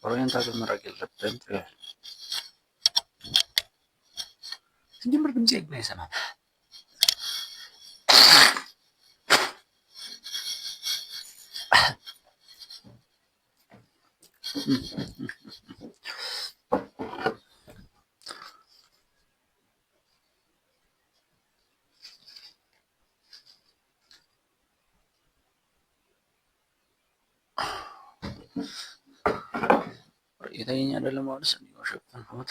ኦሪየንታል መራቅ የለብን። ሲጀምር ድምፄ ግን አይሰማም። የተኛ አይደለም ማለት ነው ሸፈንኩት።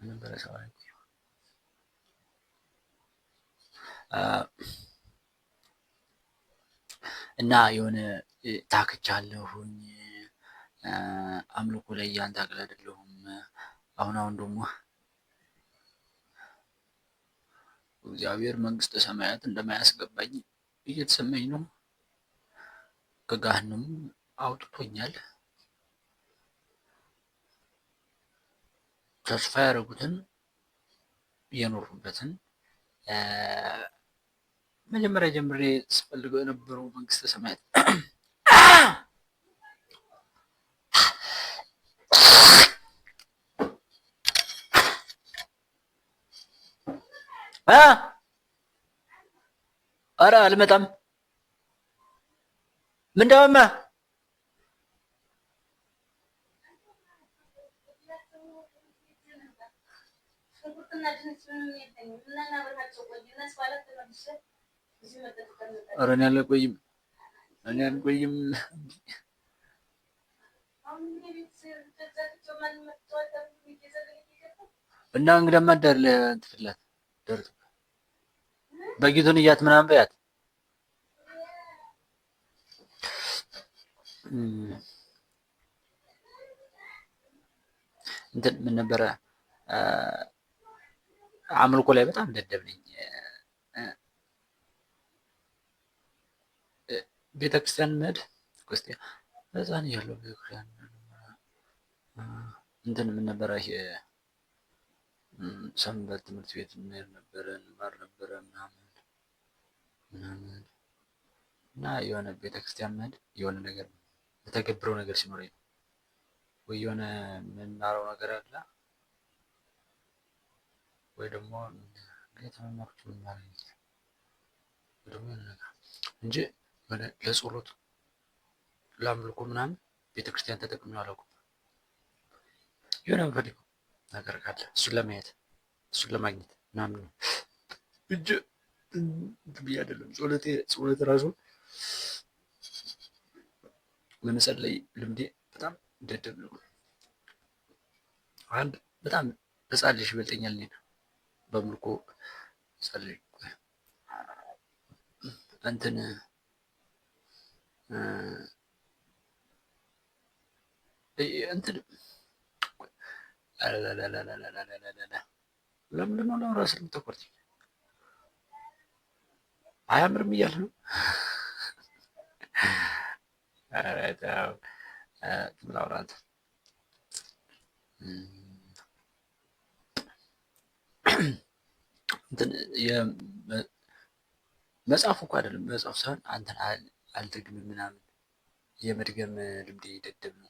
ነበር ሰው እና የሆነ ታክቻለሁኝ አምልኮ ላይ ያን ታክል አይደለሁም። አሁን ደግሞ እግዚአብሔር መንግስተ ሰማያት እንደማያስገባኝ እየተሰማኝ ነው። ከገሃነም አውጥቶኛል። ተስፋ ያደረጉትን የኖሩበትን መጀመሪያ ጀምሬ ስፈልገው የነበረው መንግስተ ሰማያት ኧረ አልመጣም። ምንድነው? ኧረ እኔ አልቆይም። እና እንግዲህ ማዳር ለትፍላት ደርቶ በጊቱን እያት ምናምን በያት እንትን ምን ነበረ አምልኮ ላይ በጣም ደደብ ነኝ። ቤተክርስቲያን መሄድ ኮስቴ ህፃን እያለሁ ቤተክርስቲያን እንትን ምን ነበረ ይሄ ሰንበት ትምህርት ቤት እንሄድ ነበረ፣ እንማር ነበረ ምናምን እና የሆነ ቤተክርስቲያን መሄድ የሆነ ነገር የተገብረው ነገር ሲኖረኝ ነው ወይ የሆነ የምንማረው ነገር አለ ወይ ደግሞ የተመማሩት መማር ወይ ደግሞ የሆነ ነገር እንጂ ለጸሎት ለአምልኮ ምናምን ቤተክርስቲያን ተጠቅሜው አላውቅም። የሆነ የምፈልገው ነገር ካለ እሱን ለማየት እሱን ለማግኘት ምናምን ነው እንጂ ብዬ አይደለም። ጸሎት ራሱ በመጸለይ ልምዴ በጣም ደደብ ነው። አንድ በጣም ህፃን ልጅ ይበልጠኛል እኔን በአምልኮ ጸለይ እንትን ለምንድን ነው ለራስ የምትቆርጪ? አያምርም እያልሽ ነው? ኧረ ተው ላውራት እንትን መጽሐፉ እኮ አይደለም መጽሐፍ ሳይሆን አንተን አልደግምም ምናምን የመድገም ልምዴ ደደብ ነው።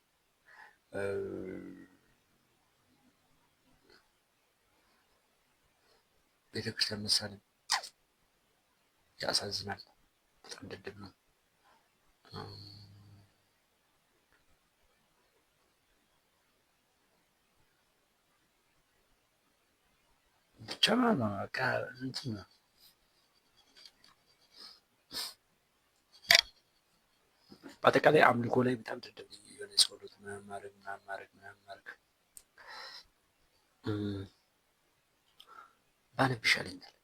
ቤተክርስቲያን መሳለም ያሳዝናል። በጣም ደደብ ነው። ብቻ በቃ እንትን ነው። በአጠቃላይ አምልኮ ላይ በጣም ደደብ የሆነ ጸሎት ምናምን ማድረግ ባነብ ይሻለኛል።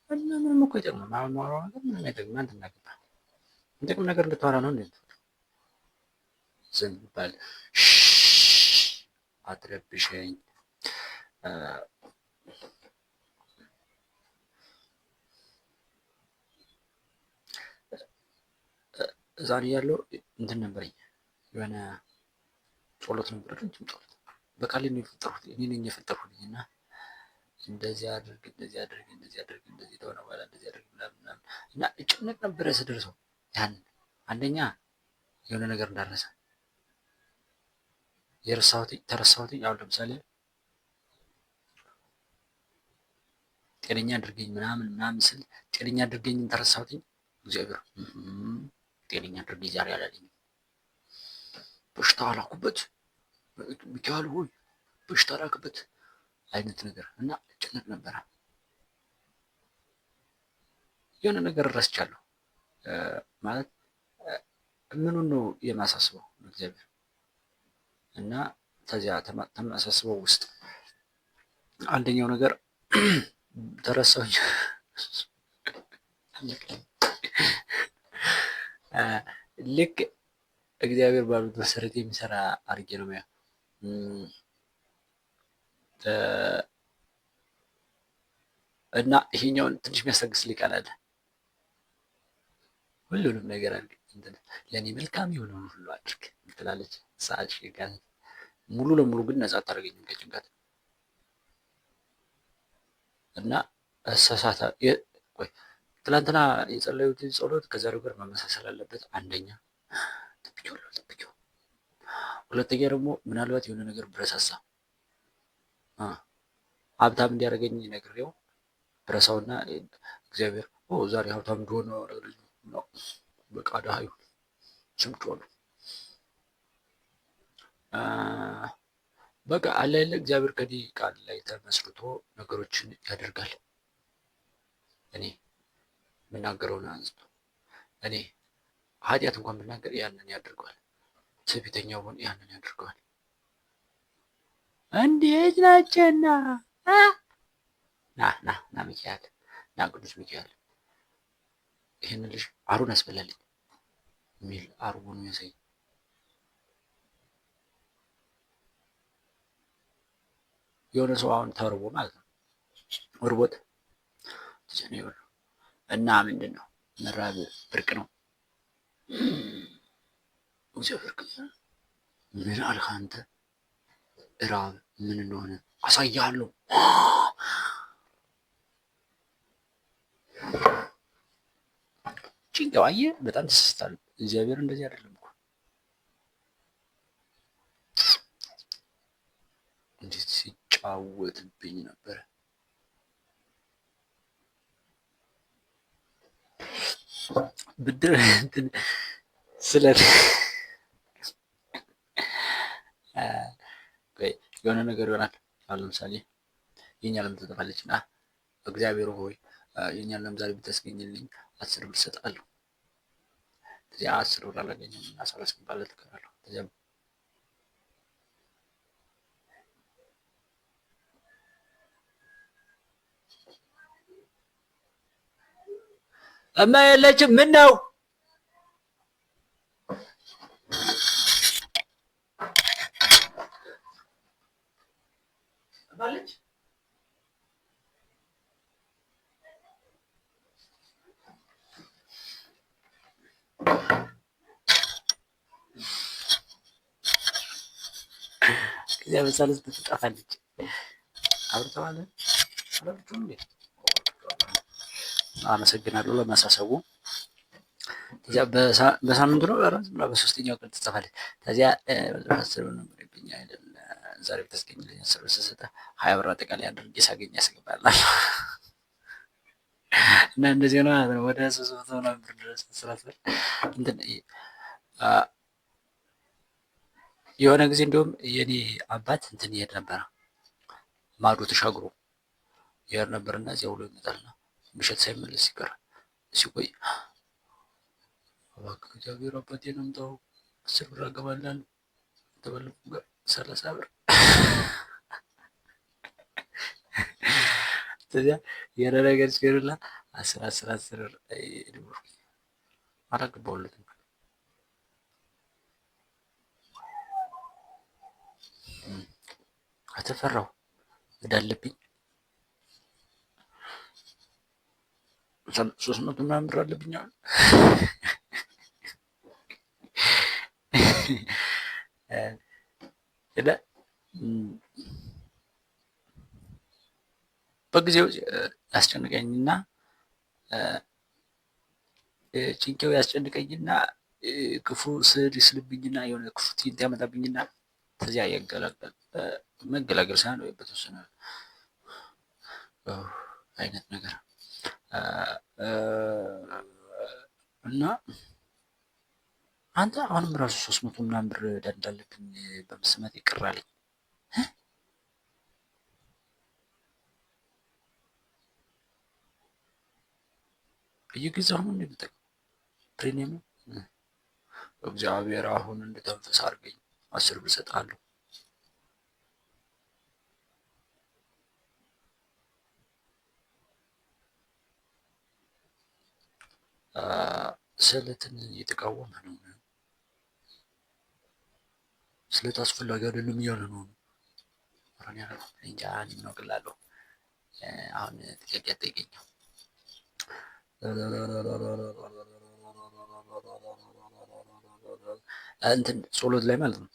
ምንም እኮ አይጠቅምም። አሁን የማወራው ነገር ምንም አይጠቅምም። አንተ እናገባ የሚጠቅም ነገር እንድታወራ ነው እንዴ? ዝም በል አትረብሸኝ። ዛሬ ያለው እንትን ነበረኝ የሆነ ጸሎት ነበር፣ ረጅም ጸሎት በቃሌ ነው የፈጠርኩት፣ እኔ ነኝ የፈጠርኩት እና እንደዚህ አድርግ እንደዚህ አድርግ እንደዚህ አድርግ እንደዚህ ተሆነ በኋላ እንደዚህ አድርግ ምናምን እና እጭነቅ ነበረ ስደርሰው ያን አንደኛ የሆነ ነገር እንዳረሰ ተረሳሁትኝ። አሁን ለምሳሌ ጤነኛ አድርገኝ ምናምን ስል ጤነኛ አድርገኝ ተረሳሁትኝ። እግዚአብሔር ጤነኛ አድርገኝ ዛሬ አላለኝም። በሽታ አላኩበት ሚካኤል ሆይ በሽታ አላክበት አይነት ነገር እና ጭንቅ ነበረ። የሆነ ነገር ረስቻለሁ ማለት ምኑን ነው የማሳስበው እግዚአብሔር እና ከዚያ ተማሳስበው ውስጥ አንደኛው ነገር ተረሳሁኝ። ልክ እግዚአብሔር ባሉት መሰረት የሚሰራ አድርጌ ነው ያ እና ይሄኛውን ትንሽ የሚያስታግስልኝ ቃል አለ። ሁሉንም ነገር አድርግ ለእኔ መልካም የሆነውን ሁሉ አድርግ ትላለች ሰዓት ቃል ሙሉ ለሙሉ ግን ነጻ አታደርገኝም ከጭንቀት እና እሳሳታ ቆይ ትላንትና የጸለዩትን ጸሎት ከዛሬው ጋር መመሳሰል አለበት። አንደኛ ጠብቂው፣ ሁለተኛ ደግሞ ምናልባት የሆነ ነገር ብረሳሳ ሀብታም እንዲያደርገኝ ነግሬው ብረሳውና እግዚአብሔር ዛሬ ሀብታም እንደሆነ ነው በቃ ድሃ ይሁን ስምጮሉ በቃ አለ የለ እግዚአብሔር ከዚህ ቃል ላይ ተመስርቶ ነገሮችን ያደርጋል። እኔ የምናገረውን አንስቶ እኔ ኃጢአት እንኳን ብናገር ያንን ያደርገዋል። ትዕቢተኛው ሆን ያንን ያደርገዋል። እንዴት ናቸና ና ሚካኤል ና ቅዱስ ሚካኤል ይህንን ልጅ አሩን ያስበላልኝ የሚል አርጎን የሚያሳይ የሆነ ሰው አሁን ተርቦ ማለት ነው እርቦት ተጨነው እና ምንድን ነው መራብ ብርቅ ነው። እግዚአብሔር ምን አልክ አንተ? እራብ ምን እንደሆነ አሳያለሁ። ጭንቀዋየ በጣም ተሰስታል። እግዚአብሔር እንደዚህ አይደለም እኮ እንዴት ሲጫወትብኝ ነበር። ብድር እንትን ስለ የሆነ ነገር ይሆናል። አሁን ለምሳሌ የኛ ለም ትጠፋለች እና እግዚአብሔር ሆይ የኛን ለም ዛሬ ብታስገኝልኝ 10 ብር እሰጥሃለሁ። እዚያ 10 ብር አላገኘም እና 30 ብር እቀራለሁ። እዚያ እማ የለችም። ምን ነው ባለች ከዚያ በሳለስ ትጠፋለች። አብርተዋል አላልኩም እንዴ? አመሰግናለሁ ለማሳሰቡ። ከዚያ በሳምንቱ ነው በሶስተኛው ቀን ትጠፋለች። ከዚያ ነበረብኝ አይደል ዛሬ ብታስገኝልኝ 10 ብር ስሰጥህ 20 ብር አጠቃላይ አድርጌ ሳገኝ ያስገባላል እና እንደዚህ ነው ወደ 300 ብር ድረስ ስላሰር እንትን የሆነ ጊዜ እንደውም የኔ አባት እንትን ይሄድ ነበረ ማዶ ተሻግሮ ይሄድ ነበርና እዚያ ውሎ ይመጣልና ምሽት ሳይመለስ ሲቀር ሲቆይ እባክህ እግዚአብሔር አባቴን አምጣው 10 ብር አገባላል ተበልኩ ጋር 30 ብር ስለዚህ የሆነ ነገር ሲሆንላ 10 ብር አላገባሁለትም። ከተፈራሁ እዳለብኝ 300 ምናምን ብር አለብኝ አሁን በጊዜው ያስጨንቀኝና ጭንቄው ያስጨንቀኝና ክፉ ስዕል ይስልብኝና የሆነ ክፉ ትዕይንት ያመጣብኝና ከዚያ መገላገል ሳይሆን በተወሰነ አይነት ነገር እና አንተ አሁንም ራሱ 300 ምናምን ብር ዕዳ እንዳለብኝ በመስማት ይቅር አለኝ። እየገዛሁ ነው እንደምጠቀም ፕሪሚየም እግዚአብሔር አሁን እንድተንፈስ አድርገኝ 10 ብር እሰጥሃለሁ። ስዕለትን እየተቃወመ ነው። ስዕለት አስፈላጊ አይደለም እያለ ነው። እንጃ እኔ ምን አውቅልሃለሁ። አሁን ጥያቄ አትጠይቀኝ። እንትን ጸሎት ላይ ማለት ነው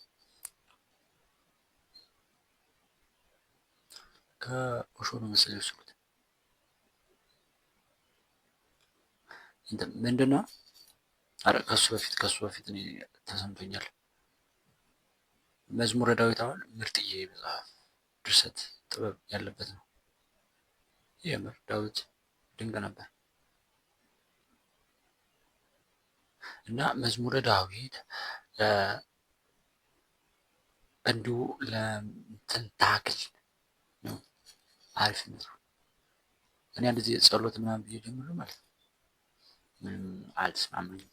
ከኦሾ ነው መሰለኝ የወሰድኩት። እንትን ምንድን ነው? ኧረ ከሱ በፊት እኔ ተሰምቶኛል። መዝሙረ ዳዊት አሁን ምርጥዬ መጽሐፍ ድርሰት ጥበብ ያለበት ነው። የምር ዳዊት ድንቅ ነበር እና መዝሙረ ዳዊት እንዲሁ ለእንትን ታክል ነው አሪፍነቱ። እኔ አንድ ጊዜ ጸሎት ምናምን ብዬ ጀምሮ ማለት ነው ምንም አልተስማማኝም።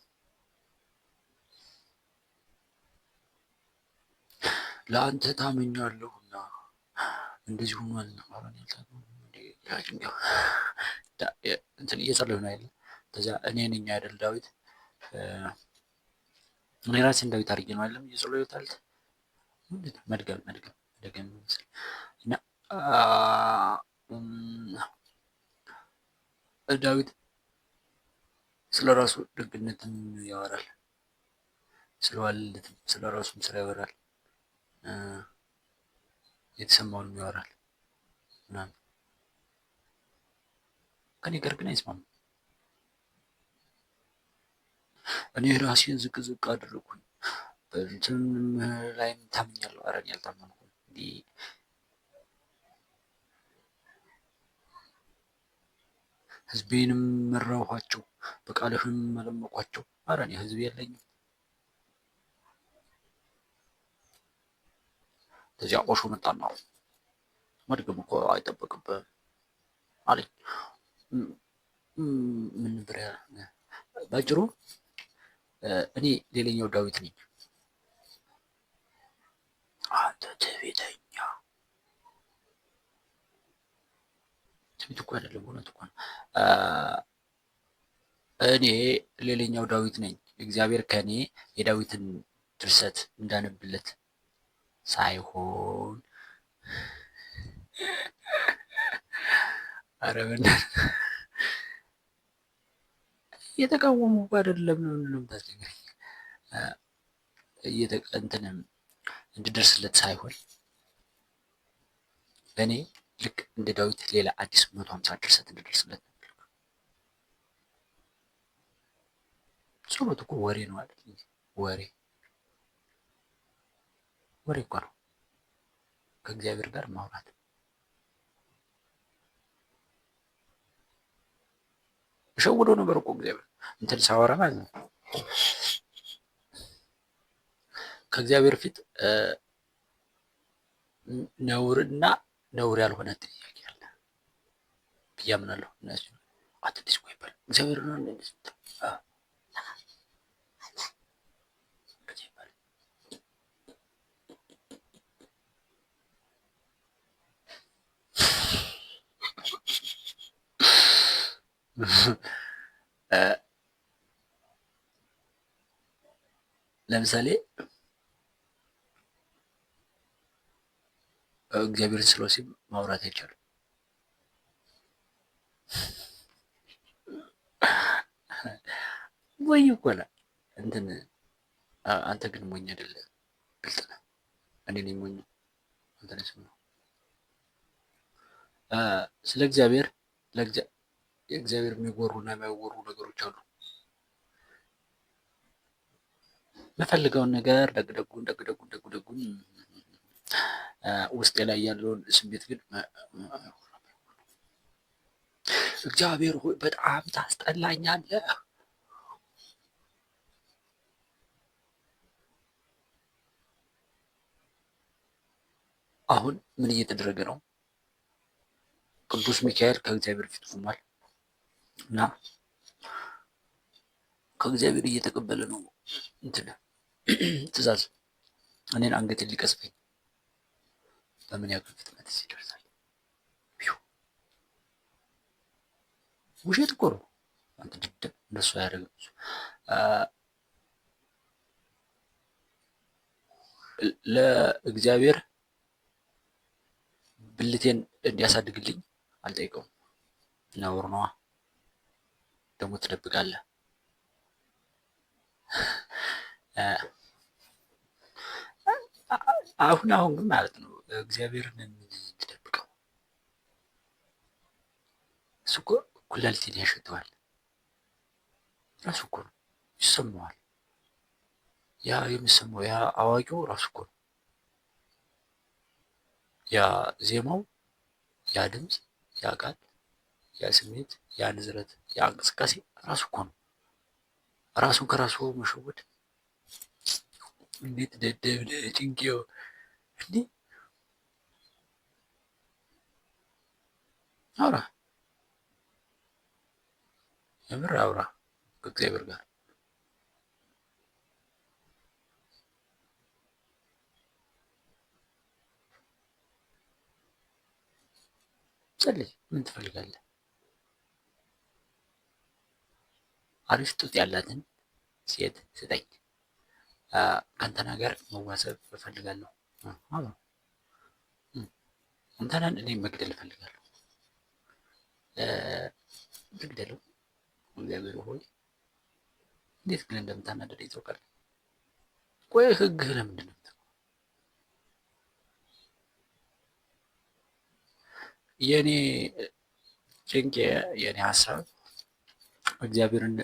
ለአንተ ታመኛለሁና እንደዚህ ሆኗል። እንትን እየጸለዩ ነው አይደል? ከዚያ እኔ ነኝ አይደል ዳዊት እኔ ራሴን ዳዊት አድርጌ ነው አይደለም እየጸለዩት አሉት። መድገም እና ዳዊት ስለ ራሱ ደግነትን ያወራል፣ ስለዋለለትም ስለ ራሱም ስራ ያወራል፣ የተሰማውንም ያወራል ምናምን። ከኔ ጋር ግን አይስማማም። እኔ ራሴን ዝቅ አደረኩኝ በእንትን ላይም ታምኛለሁ። ኧረ እኔ አልታመንኩም። እንዲህ ህዝቤንም መራኋቸው በቃልህም መለመኳቸው። ኧረ እኔ ህዝብ የለኝም። ከዚያ ኦሾ መጣና መድገም እኮ አይጠበቅብህም አለኝ። ምን ነበር ባጭሩ? እኔ ሌላኛው ዳዊት ነኝ። አንተ ትዕቢተኛ። ትዕቢት እኮ አይደለም፣ እውነት እኮ ነው። እኔ ሌላኛው ዳዊት ነኝ። እግዚአብሔር ከኔ የዳዊትን ድርሰት እንዳነብለት ሳይሆን ኧረ በእናትህ እየተቃወሙ አይደለም ነው የምታስቸግረኝ። እንትንም እንድደርስለት ሳይሆን እኔ ልክ እንደ ዳዊት ሌላ አዲስ 150 ድርሰት እንድደርስለት ነው። ጸሎት እኮ ወሬ ነው አይደል? ወሬ እኮ ነው ከእግዚአብሔር ጋር ማውራት። ሸውዶ ነበር እኮ እግዚአብሔር እንትን ሳወራ ማለት ነው። ከእግዚአብሔር ፊት ነውርና ነውር ያልሆነ ጥያቄ አለ ብዬ አምናለሁ። እነሱ አትዲስ እኮ ይባል እግዚአብሔር ነው እንደዚህ ለምሳሌ እግዚአብሔርን ስለ ወሲብ ማውራት አይቻልም። ወይ እኮ ነው እንትን አንተ ግን ሞኝ አይደለም፣ ግልጽ ነህ። እኔ ነኝ ሞኝ፣ አንተ ነህ ሰው። ስለ እግዚአብሔር የእግዚአብሔር የሚወሩና የማይወሩ ነገሮች አሉ። የምፈልገውን ነገር ደግደጉን ውስጤ ላይ ያለውን ስሜት ግን እግዚአብሔር ሆይ በጣም ታስጠላኛለህ። አሁን ምን እየተደረገ ነው? ቅዱስ ሚካኤል ከእግዚአብሔር ፊት ቆሟል እና ከእግዚአብሔር እየተቀበለ ነው እንትን ትእዛዝ እኔን አንገቴን ሊቀስፈኝ በምን ያክል ፍጥነት ይደርሳል? ውሸት እኮ ነው። አንተ ድድብ እንደሱ አያደርግም። ለእግዚአብሔር ብልቴን እንዲያሳድግልኝ አልጠይቀውም። ነውር ነዋ። ደግሞ ትደብቃለህ። አሁን ግን ማለት ነው እግዚአብሔርን ትደብቀው። እሱ እኮ ኩላሊቴን ያሸተዋል። ራሱ እኮ ነው ይሰማዋል። ያ የሚሰማው ያ አዋቂው ራሱ እኮ ነው። ያ ዜማው፣ ያ ድምፅ፣ ያ ቃል፣ ያ ስሜት፣ ያ ንዝረት፣ ያ እንቅስቃሴ ራሱ እኮ ነው። ራሱን ከራሱ መሸወድ እንዴት ደደብ ነህ ጭንቄው! እንዴ አውራ፣ የምር አውራ ከእግዚአብሔር ጋር። ጸልይ። ምን ትፈልጋለህ? አሪፍ ጡት ያላትን ሴት ስጠኝ። ከአንተና ጋር መዋሰብ እፈልጋለሁ። አንተናን እኔ መግደል እፈልጋለሁ። ልግደለው። እግዚአብሔር ሆይ እንዴት ግን እንደምታናደደኝ ታውቃለህ? ቆይ ህግህ ለምንድን ነው? የኔ ጭንቅ የኔ ሀሳብ እግዚአብሔርን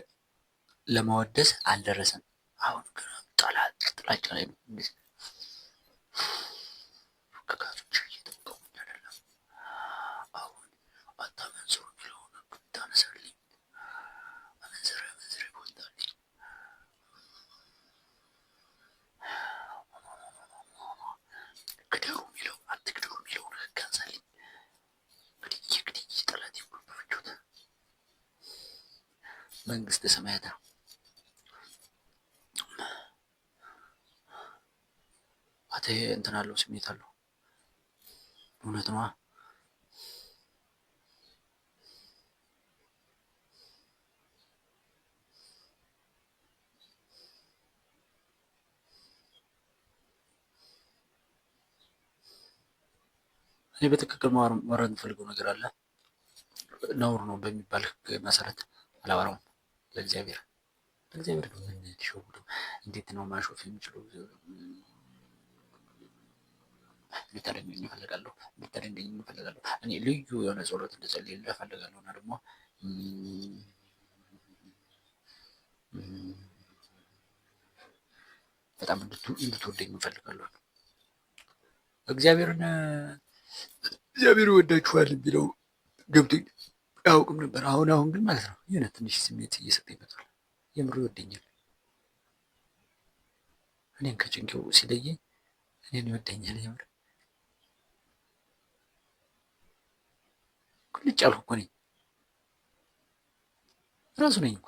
ለማወደስ አልደረሰም። አሁን ግን ጥላቻ ላይ ነው። ከጋቶች እየጠበቁኝ አይደለም። አሁን አታመንዝሩ የሚለውን ህግ ታነሳልኝ። አመንዝረ ቦታልኝ። ግደሩ የሚለው አትግደሩ የሚለውን ህግ አንሳልኝ። ግድይ ጠላት ይጎበፍቹት መንግስተ ሰማያት አተ እንትን አለው ስሜት አለው። እውነት ነዋ። እኔ በትክክል ማውራት የምፈልገው ነገር አለ። ነውር ነው በሚባል ህግ መሰረት አላወራውም። ለእግዚአብሔር ምን ሊሸውዱ? እንዴት ነው ማሾፍ የሚችለው? ልታደንቀኝ እፈልጋለሁ። እኔ ልዩ የሆነ ጸሎት እንድጸልይልህ እፈልጋለሁ እና ደግሞ በጣም እንድትወደኝ እፈልጋለሁ። እግዚአብሔር ይወዳችኋል የሚለው ገብቶኝ አያውቅም ነበር። አሁን ግን ማለት ነው የሆነ ትንሽ ስሜት እየሰጠኝ መጥቷል። የምር ይወደኛል። እኔን ከጭንቄው ሲለየኝ እኔን ይወደኛል። የምር ቁልጭ ያልኩ እኮ ነኝ፣ ራሱ ነኝ እኮ።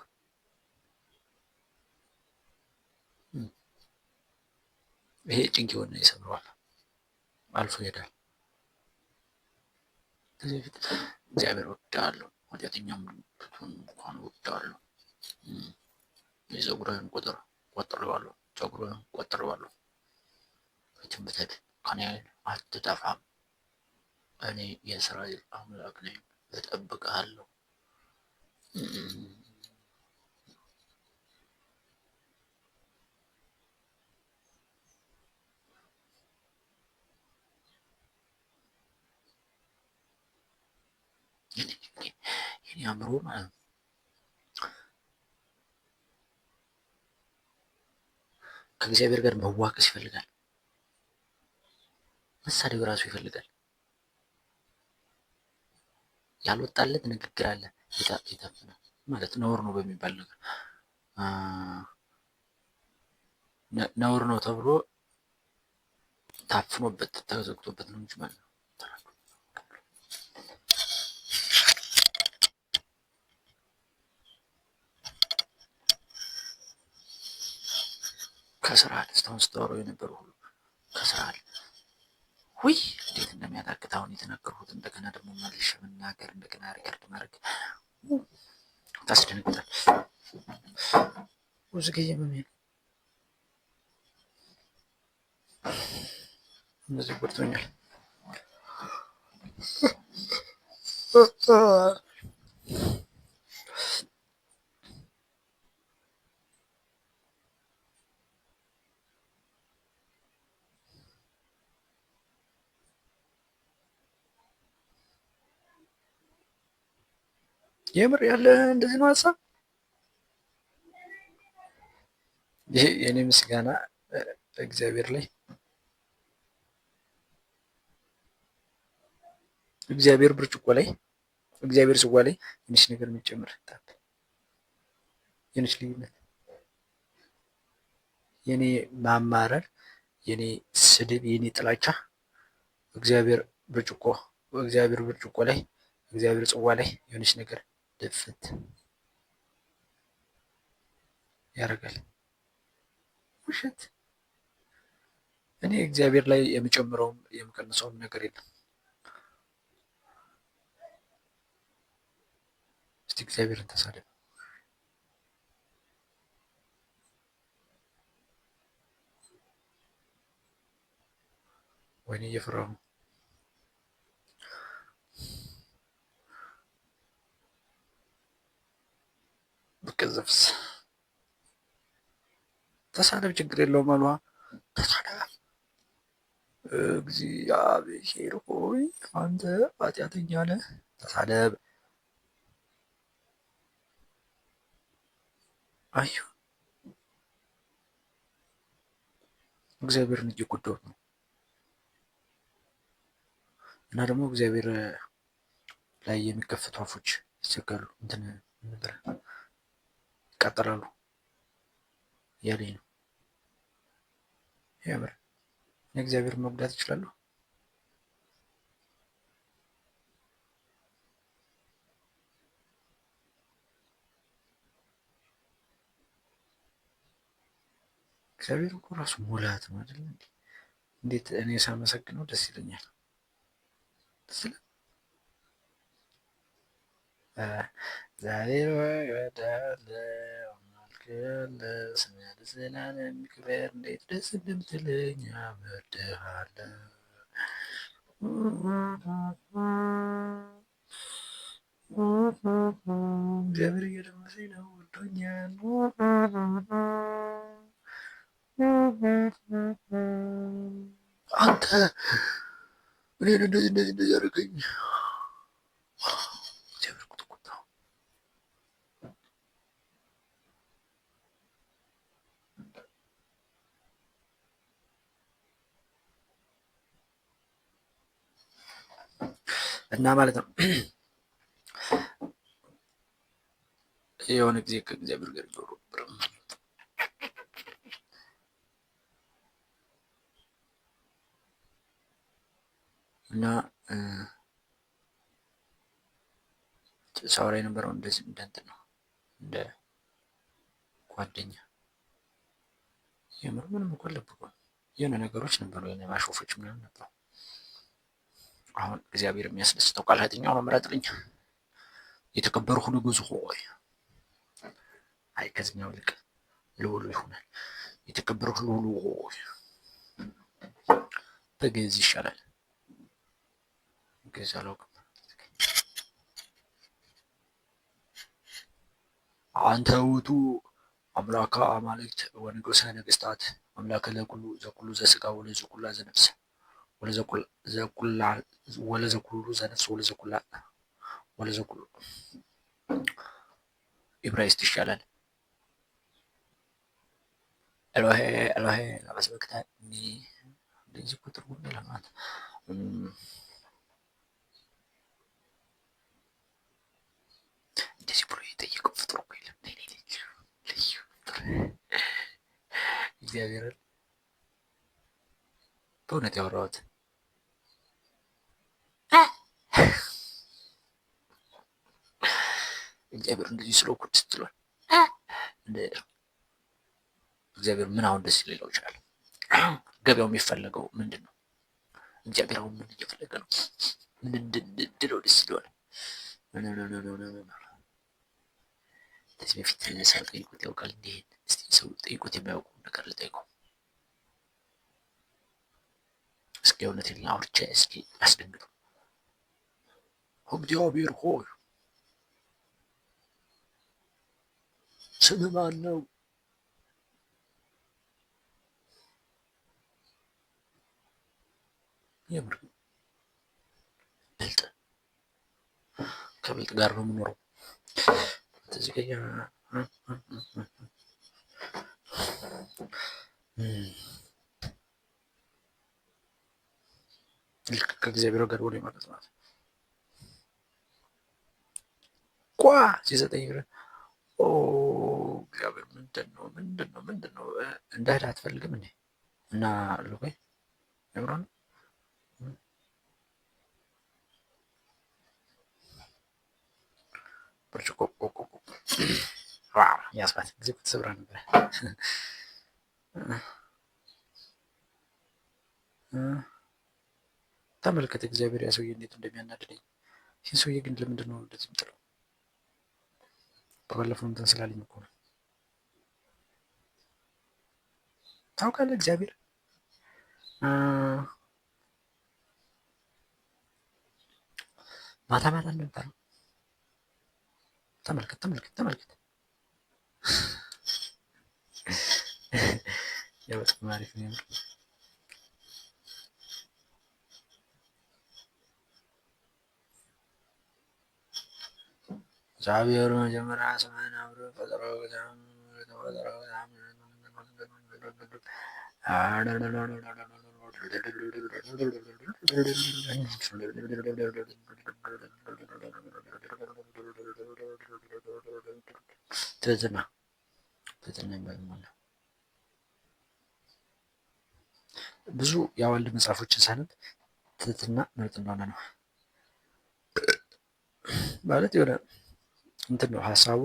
ይሄ ጭንቄውን ይሰብረዋል፣ አልፎ ይሄዳል። ከዚህ በፊት እግዚአብሔር ወዳለሁ ኃጢአተኛም ብትሆን እንኳን ወዳለሁ። የፀጉርህን ቁጥር ቆጥሬዋለሁ፣ ፀጉርህን ቆጥሬዋለሁ። የትም ብትሄድ ከኔ አትጠፋም። እኔ የእስራኤል አምላክ ነኝ፣ እጠብቅሃለሁ። የኔ አእምሮ ማለት ነው ከእግዚአብሔር ጋር መዋቀስ ይፈልጋል። መሳደብ ራሱ ይፈልጋል። ያልወጣለት ንግግር አለ የታፈነ ማለት ነውር ነው በሚባል ነገር ነውር ነው ተብሎ ታፍኖበት ተዘግቶበት ነው እንጂ ማለት ነው። ከስራል እስካሁን ስታወራው የነበረው ሁሉ ከስራል ውይ እንዴት እንደሚያታክት አሁን የተናገርኩት እንደገና ደግሞ መልሼ መናገር እንደገና ሪከርድ ማድረግ ታስደነግጣል። ብዙ ጊዜ ምን እንደዚህ ጎድቶኛል። የምር ያለ እንደዚህ ነው ሀሳብ። ይሄ የኔ ምስጋና እግዚአብሔር ላይ እግዚአብሔር ብርጭቆ ላይ እግዚአብሔር ጽዋ ላይ ትንሽ ነገር የሚጨምር የነች ልዩነት የኔ ማማረር፣ የኔ ስድብ፣ የኔ ጥላቻ እግዚአብሔር ብርጭቆ ላይ እግዚአብሔር ጽዋ ላይ የሆነች ነገር ድፍት ያደርጋል። ውሸት እኔ እግዚአብሔር ላይ የምጨምረውም የምቀንሰውም ነገር የለም። እስቲ እግዚአብሔርን ተሳደብ። ወይኔ እየፈራሁ ነው። ብቀዘፍስ ተሳደብ ችግር የለውም አሏ። ተሳደብ። እግዚአብሔር ሆይ አንተ ኃጢአተኛ ነህ፣ ተሳደብ። አዩ እግዚአብሔርን እየጎዳሁት ነው። እና ደግሞ እግዚአብሔር ላይ የሚከፈቱ አፎች ይዘጋሉ፣ እንትን ነበር ይቃጠላሉ እያለኝ ነው። የምር እግዚአብሔር መጉዳት እችላለሁ? እግዚአብሔር እኮ ራሱ ሙላት ነው አይደል? እንዴት እኔ ሳመሰግነው ደስ ይለኛል። እግዚአብሔር እወድሃለሁ ስምህ ለዘላለም ይክበር። እንዴት ደስ እንደምትለኝ አመልክሃለሁ። እግዚአብሔር እየደመሰኝ ነው፣ ወዶኛል። አንተ እኔን እንደዚህ አደረገኝ። እና ማለት ነው የሆነ ጊዜ ከእግዚአብሔር ጋር ይዞሩ እና ሳወራ የነበረው እንደዚህ እንደ እንትን ነው፣ እንደ ጓደኛ የምር ምንም እኮ አልነበረም። የሆነ ነገሮች ነበሩ፣ የሆነ ማሾፎች ምናምን ነበሩ። አሁን እግዚአብሔር የሚያስደስተው ቃል የትኛው ነው? ምረጥልኝ። የተከበርሁ ንጉሥ ሆይ። አይ ከዚህኛው ይልቅ ልዑሉ ይሆናል። የተከበርሁ ልዑሉ ሆይ። በግዕዝ ይሻላል። ግዕዝ አላውቅም። አንተ ውእቱ አምላከ አማልክት ወንጉሠ ነገሥታት አምላከ ዘኩሉ ዘሥጋ ወለዘኩላ ዘነፍስ ወለዘኩሉ ዘነፍስ ወለዘኩሉ ኢብራይስጥ ይሻላል። ኤሎሄ ኤሎሄ ለማ ሰበቅታኒ። እንደዚህ እኮ ትርጉም የለም። እንደዚህ ብሎ የጠየቀው ፍጡር እኮ የለም። ልዩ ፍጡር እግዚአብሔርን በእውነት ያወራሁት እግዚአብሔር እንደዚህ ስለው እኮ ደስ ትሏል። እግዚአብሔር ምን አሁን ደስ ሊለው ይችላል? ገበያው የሚፈለገው ምንድን ነው? እግዚአብሔር አሁን ምን እየፈለገ ነው? ምን እንድለው ደስ ይለዋል? ከዚህ በፊት ሰው ጠይቁት ያውቃል? እንዲህ እስቲ ሰው ጠይቁት የሚያውቁ ነገር ልጠይቀው እስኪ። እውነቴን አውርቼ እስኪ አስደንግጠው። እግዚአብሔር ሆይ ስምህ ማን ነው? የምር ብልጥ ከብልጥ ጋር ነው የምኖረው። እዚህ ጋር ልክ ከእግዚአብሔር ጋር ወደ ማለት ነው። ቋ ሲሰጠኝ እግዚአብሔር ምንድን ነው እንዳሄድ አትፈልግም እንዴ? እና ልቆይ ያምራል። ብርጭቆ ያስባት ጊዜ ተሰብራ ነበር። ተመልከት እግዚአብሔር ያ ሰውዬ እንዴት እንደሚያናድደኝ። ይህን ሰውዬ ግን ለምንድን ነው እንደዚህ የምጥለው? በባለፈው እንትን ስላለኝ እኮ ነው። ታውቃለህ እግዚአብሔር ማታ ማታ እንደምጠራው ተመልከት። ያው በጣም አሪፍ ነው። እግዚአብሔር መጀመሪያ ሰማይን አምሮ ፈጠረ። ትህትና ብዙ የአዋልድ መጽሐፎችን ሳነብ ትህትና ምርጥ እንደሆነ ነው ማለት የሆነ እንትን ነው ሀሳቡ።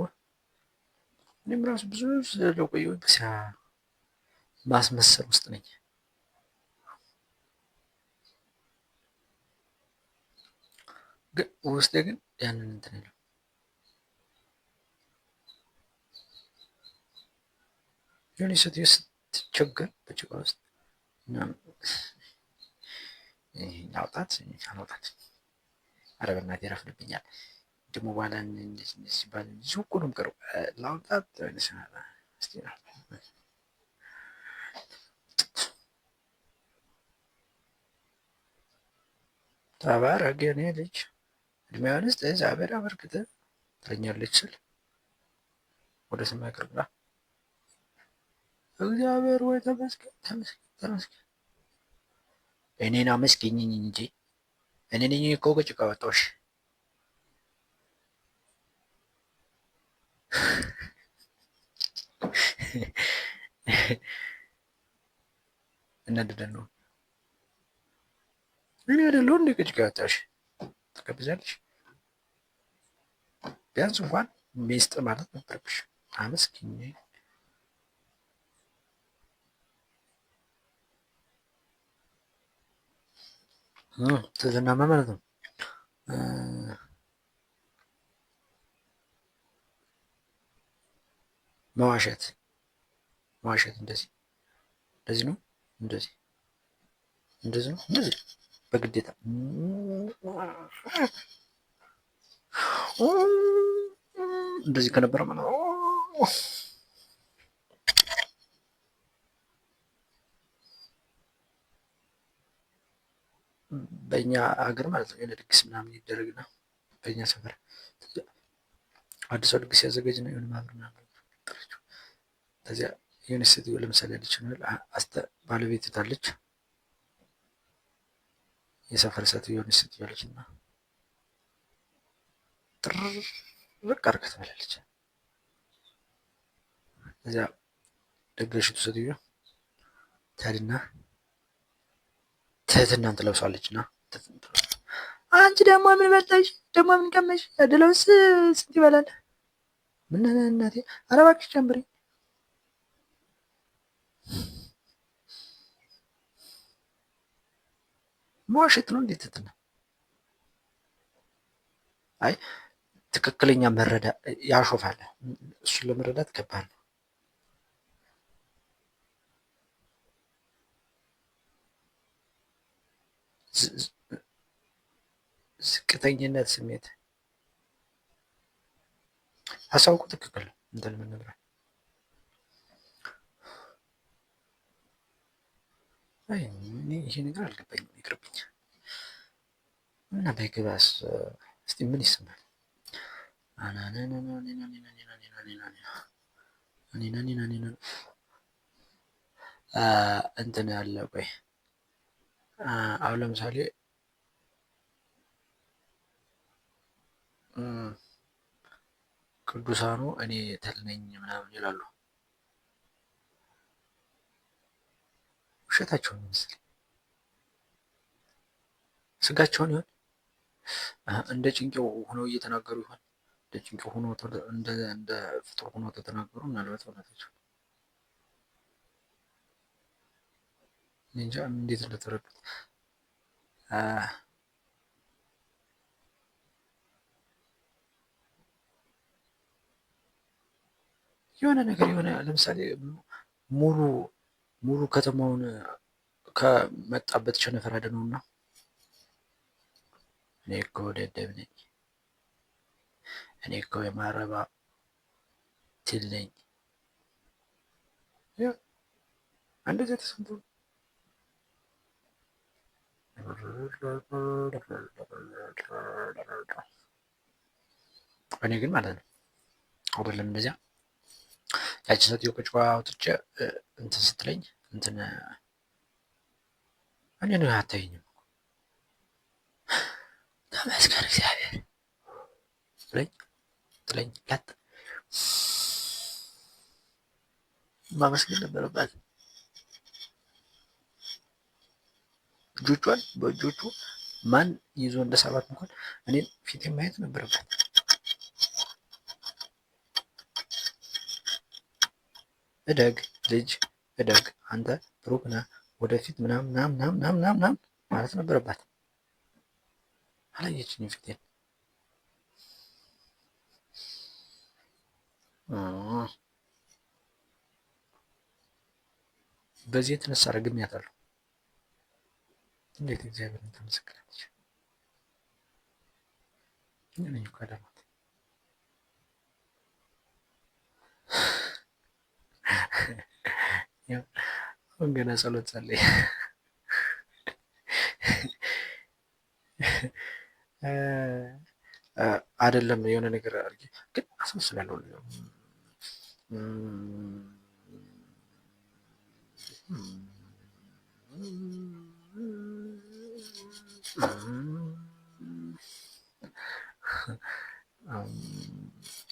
እኔም ራሱ ብዙ ስለቆየሁ ማስመሰል ውስጥ ነኝ። ግን ውስጤ ግን ያንን እንትን ነው። የሆነ ሴትዮ ስትቸገር በጭቃ ውስጥ አውጣት አላውጣት፣ ኧረ በእናትህ ይረፍድብኛል። ደግሞ በኋላ ሲባል እዚሁ እኮ ነው የምቀረው። ላውጣት ተባረክ የኔ ልጅ እድሜዋን ውስጥ እግዚአብሔር አበርክተ ትለኛለች ስል ወደ ሰማይ አቅርብላ እግዚአብሔር ወይ ተመስገን። እኔን አመስግኝኝ እንጂ እኔ ነኝ እኮ ከጭቃ ወጣሁሽ። እናድደን ነው እኔ አይደለሁ እንደ ከጭቃ ወጣሁሽ። ተቀብዛለሽ። ቢያንስ እንኳን ሚስጥ ማለት ነበረብሽ። አመስግኝ። ትህትናማ ማለት ነው። መዋሸት መዋሸት እንደዚህ ነው እንደዚህ ነው በግዴታ እንደዚህ ከነበረ ማለት ነው። በእኛ ሀገር ማለት ነው የሆነ ድግስ ምናምን ይደረግና በእኛ ሰፈር አዲስ ሰው ድግስ ያዘጋጅና የሆነ ማህበር ምናምን ጠረችው። ከዚያ የሆነ ሴትዮ ለምሳሌ ያለች ባለቤት ታለች፣ የሰፈር ሴትዮ የሆነች ሴትዮ ያለች እና ጥርቅ አድርጋ ትበላለች። እዚያ ደገሽቱ ሴትዮ ታድና ትህትናን ትለብሳለች እና አንቺ ደግሞ ምን በላሽ? ደግሞ ምን ቀመሽ? ያደለውስ ስንት ይበላል? ምን እናቴ፣ ኧረ እባክሽ ጨምሪ። መዋሸት ነው እንዴት ትህትና? አይ ትክክለኛ ያሾፋል። እሱን ለመረዳት ከባድ ነው። ዝቅተኝነት ስሜት ሀሳቡ እኮ ትክክል ነው። እንትን የምንለው ይሄ ነገር አልገባኝም፣ ይቅርብኝ እና ባይገባስ እስቲ ምን ይሰማል? እንትን ያለ ቆይ አሁን ለምሳሌ ቅዱሳኑ እኔ ትል ነኝ ምናምን ይላሉ። ውሸታቸውን መሰለኝ። ስጋቸውን ይሆን እንደ ጭንቄው ሆነው እየተናገሩ ይሆን? እንደ ጭንቄው ሆኖ እንደ ፍጡር ሆኖ ተተናገሩ። ምናልባት እውነታቸው እንጃ እንዴት እንደተረዱት። የሆነ ነገር የሆነ ለምሳሌ ሙሉ ከተማውን ከመጣበት ቸነፈር አድነውና እኔ እኮ ደደብ ነኝ፣ እኔ እኮ የማረባ ትል ነኝ እንደዚህ ተሰምቶ እኔ ግን ማለት ነው አይደለም እንደዚያ ያቺ ሴትዮ ከጭዋ አውጥቼ እንትን ስትለኝ እንትን እኔ ነው አታይኝም ተመስገን እግዚአብሔር ትለኝ ላጥ ማመስገን ነበረባት። እጆቿን በእጆቹ ማን ይዞ እንደሳባት እንኳን እኔን ፊት ማየት ነበረባት። እደግ ልጅ እደግ፣ አንተ ብሩክ ነህ፣ ወደፊት ምናምን ማለት ነበረባት። አላየችኝም ፊቴን። በዚህ የተነሳ ረግሜያታለሁ። እንዴት እግዚአብሔርን ተመሰግናለች። እኔ ነኝ እኮ ያዳማት። አሁን ገና ጸሎት ጸለይ አይደለም የሆነ ነገር አድርጌ ግን አስመስላለሁ።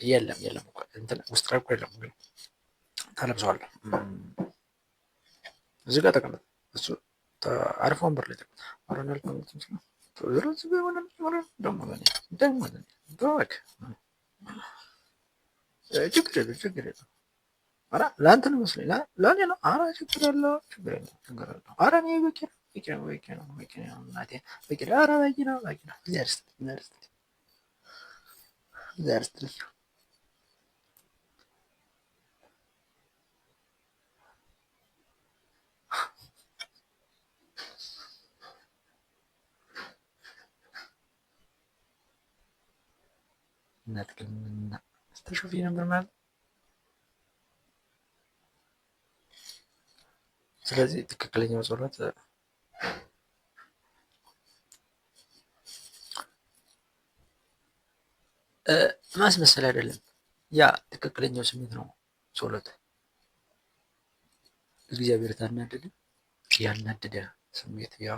የለም እኮ እንትን ውስጥ ላይ እኮ የለም፣ ግን ታለብሰዋለህ። እዚህ ጋር ተቀመጥ፣ እሱ አሪፍ ወንበር ላይ ተቀመጥ። አሮናል ችግር የለም። ኧረ ለአንተ ነው መስሎኝ፣ ለእኔ ነው። ኧረ ችግር የለውም። ኧረ እኔ በቂ ነው። በቂ ነው፣ በቂ ነው፣ በቂ ነው እናቴ፣ በቂ ነው። ኧረ በቂ ነው፣ በቂ ነው። እግዚአብሔር ይስጥልኝ፣ እግዚአብሔር ይስጥልኝ፣ እግዚአብሔር ይስጥልኝ። እናት ግን ስትሾፊ ነበር ማለት። ስለዚህ ትክክለኛው ጸሎት ማስመሰል አይደለም። ያ ትክክለኛው ስሜት ነው ጸሎት። እግዚአብሔር ታናደደ፣ ያናደደ ስሜት ያ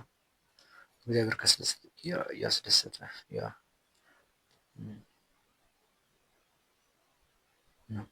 እግዚአብሔር ያስደሰተ ያ ነው።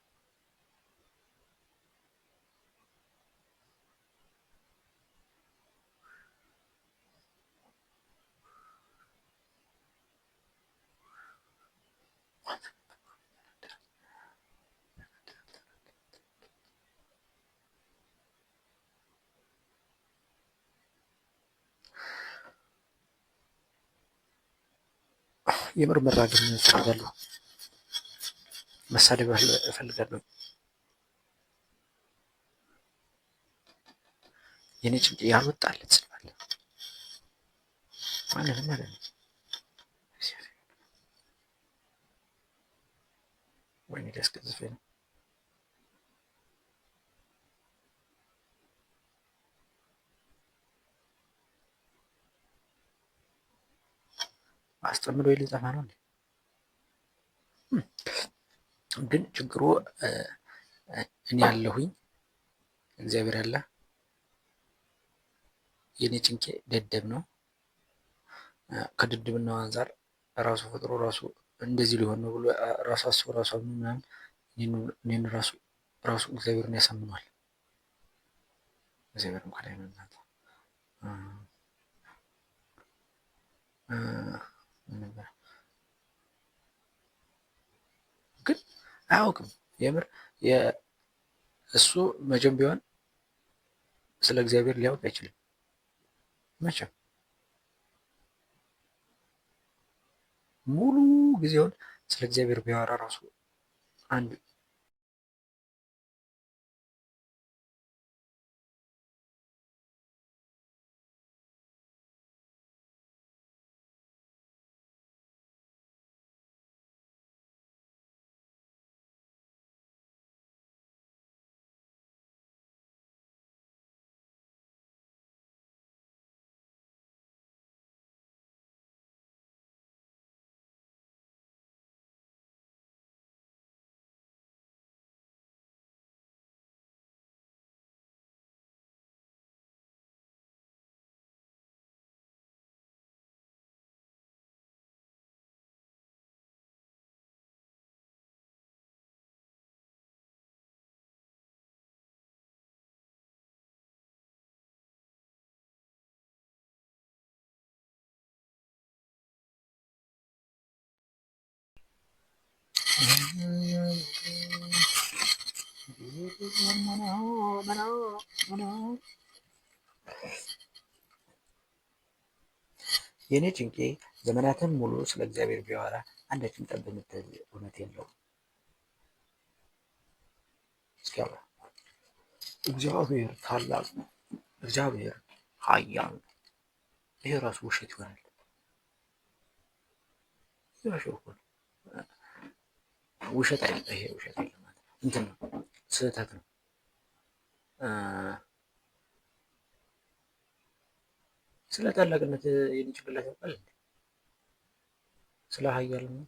የምር መራገም እፈልጋለሁ፣ መሳደብ እፈልጋለሁ። የኔ ጭንቅ ያልወጣለት ስላለ ማንንም ማለት ነው። ወይኔ ሊያስገዝፈኝ ነው። አስጠምዶ ሊጠፋ ነው እንዴ? ግን ችግሩ እኔ ያለሁኝ እግዚአብሔር አለ። የኔ ጭንቄ ደደብ ነው። ከድድብናው አንፃር ራሱ ፈጥሮ ራሱ እንደዚህ ሊሆን ነው ብሎ ራሱ አስቦ ራሱ ምናምን እኔን ራሱ እግዚአብሔርን ያሳምኗል። እግዚአብሔር እንኳን አይመናት ግን አያውቅም። የምር እሱ መቼም ቢሆን ስለ እግዚአብሔር ሊያውቅ አይችልም። መቼም ሙሉ ጊዜውን ስለ እግዚአብሔር ቢያወራ ራሱ አንድ የኔ ጭንቄ ዘመናትን ሙሉ ስለ እግዚአብሔር ቢያወራ አንዳችም ጠብ የምትል እውነት የለውም። እስኪያወራ እግዚአብሔር ታላቅ ነው፣ እግዚአብሔር ኃያል ነው። ይሄ ራሱ ውሸት ይሆናል። ውሸት አይደለም። ይሄ ውሸት አይደለም ማለት እንትን ነው፣ ስህተት ነው። ስለ ታላቅነት የኔ ጭንቅላት ያውቃል እንዴ? ስለ ኃያል ነው።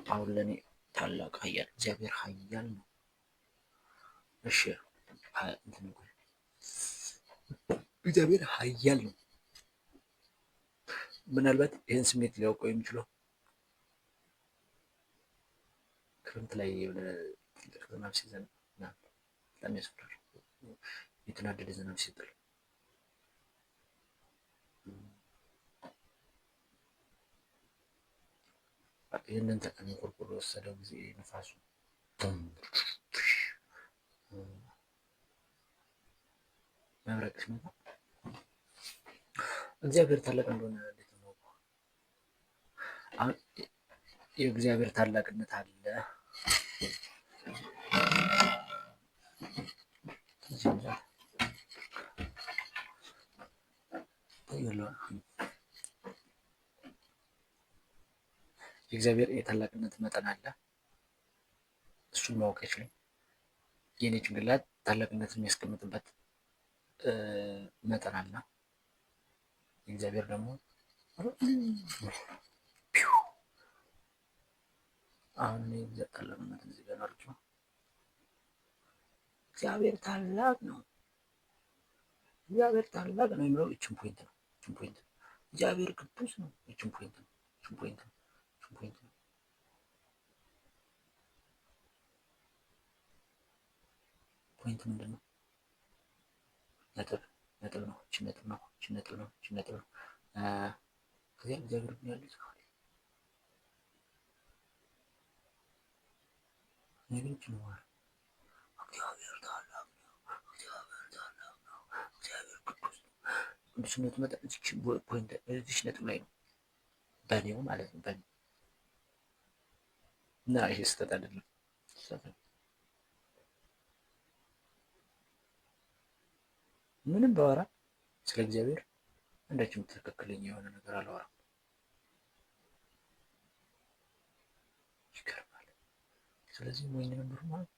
አሁን ለእኔ ታላቅ ኃያል እግዚአብሔር ኃያል ነው። እሺ እግዚአብሔር ኃያል ነው። ምናልባት ይህን ስሜት ሊያውቀው የሚችለው ክረምት ላይ የሆነ ዝናብ ሲዘንብ በጣም ያስፈራል። የተናደደ ዝናብ ሲጥል ይህንን ተቀን ቆርቆሮ ወሰደው ጊዜ ነፋሱ መብረቅ ሲመጣ እግዚአብሔር ታላቅ እንደሆነ እንዴት ነው? አሁን የእግዚአብሔር ታላቅነት አለ። የእግዚአብሔር የታላቅነት መጠን አለ። እሱን ማወቅ አይችልም። የኔ ጭንቅላት ታላቅነት የሚያስቀምጥበት መጠን አለ። የእግዚአብሔር ደግሞ አሁን ታላቅነት እዚህ ጋር ናቸው። እግዚአብሔር ታላቅ ነው። እግዚአብሔር ታላቅ ነው የሚለው እችን ፖይንት ነው። እችን ፖይንት እግዚአብሔር ቅዱስ ነው። እችን ፖይንት ነው። እችን ፖይንት ነው። እችን ፖይንት ነው። ፖይንት ምንድን ነው? ነጥብ ነጥብ ነው። እችን ነጥብ ነው። እችን ነጥብ ነው። እችን ነጥብ ነው። ከዚያ እግዚአብሔር ግን ያለ ይጽፋል። እኔ ግን እችን ነው ማለት እግዚአብሔር ታላቅ ነው። እግዚአብሔር ታላቅ ነው። እግዚአብሔር ቅዱስ ነው። ቅዱስነቱ መጠን እዚች ፖይንት እዚች ነጥብ ላይ ነው። በኔው ማለት ነው። በኔ እና ይሄ ስህተት አይደለም። ምንም ባወራ ስለ እግዚአብሔር አንዳችም ትክክለኛ የሆነ ነገር አላወራም። ይገርማል። ስለዚህ ሞኝ ነበር ማለት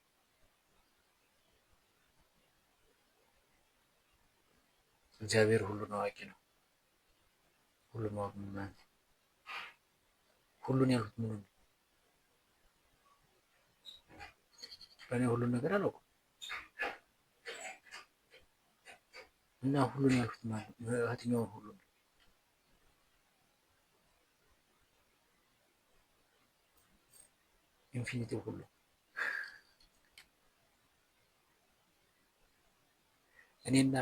እግዚአብሔር ሁሉን አዋቂ ነው። ሁሉን ማወቅ ማለት ሁሉን ያልኩት ምን ነው? በእኔ ሁሉን ነገር አላውቅም እና ሁሉን ያልኩት ማለት የትኛውን ሁሉ ነው? ኢንፊኒቲ ሁሉ እኔና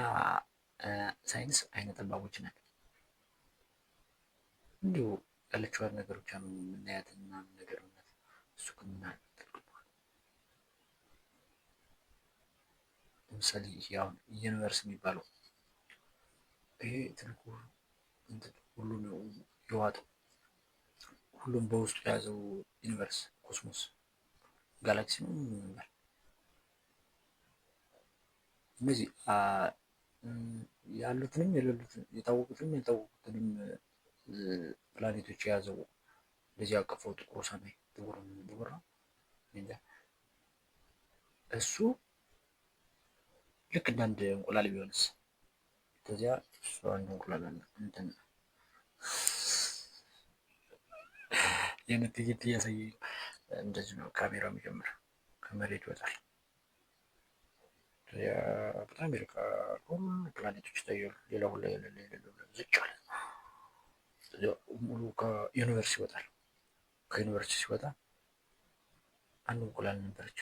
ሳይንስ አይነ ጠባቦች ነን። እንዲሁ ያለችዋን ነገሮች ነው የምናያት እና ነገር እሱ ግን ለምሳሌ ያው ዩኒቨርስ የሚባለው ይሄ ትልቁ ሁሉ ነው የዋጠው ሁሉም በውስጡ የያዘው ዩኒቨርስ ኮስሞስ ጋላክሲ ነው የሚባል እነዚህ ያሉትንም የሌሉትን የታወቁትንም ያልታወቁትንም ፕላኔቶች የያዘው እንደዚህ ያቀፈው ጥቁር ሰማይ ጥቁር ነው እንጃ እሱ ልክ እንደ አንድ እንቁላል ቢሆንስ ከዚያ እሱ አንድ እንቁላል አለ እንትን የነት ትይት እያሳየ እንደዚህ ነው ካሜራው የሚጀምር ከመሬት ይወጣል። በጣም ይርቃል። ሁሉ ፕላኔቶች ይታያሉ። ሌላ ሁላ የሌለ ዝቅ አለ። ሙሉ ከዩኒቨርስ ይወጣል። ከዩኒቨርስ ሲወጣ አንድ እንቁላል ነበረች።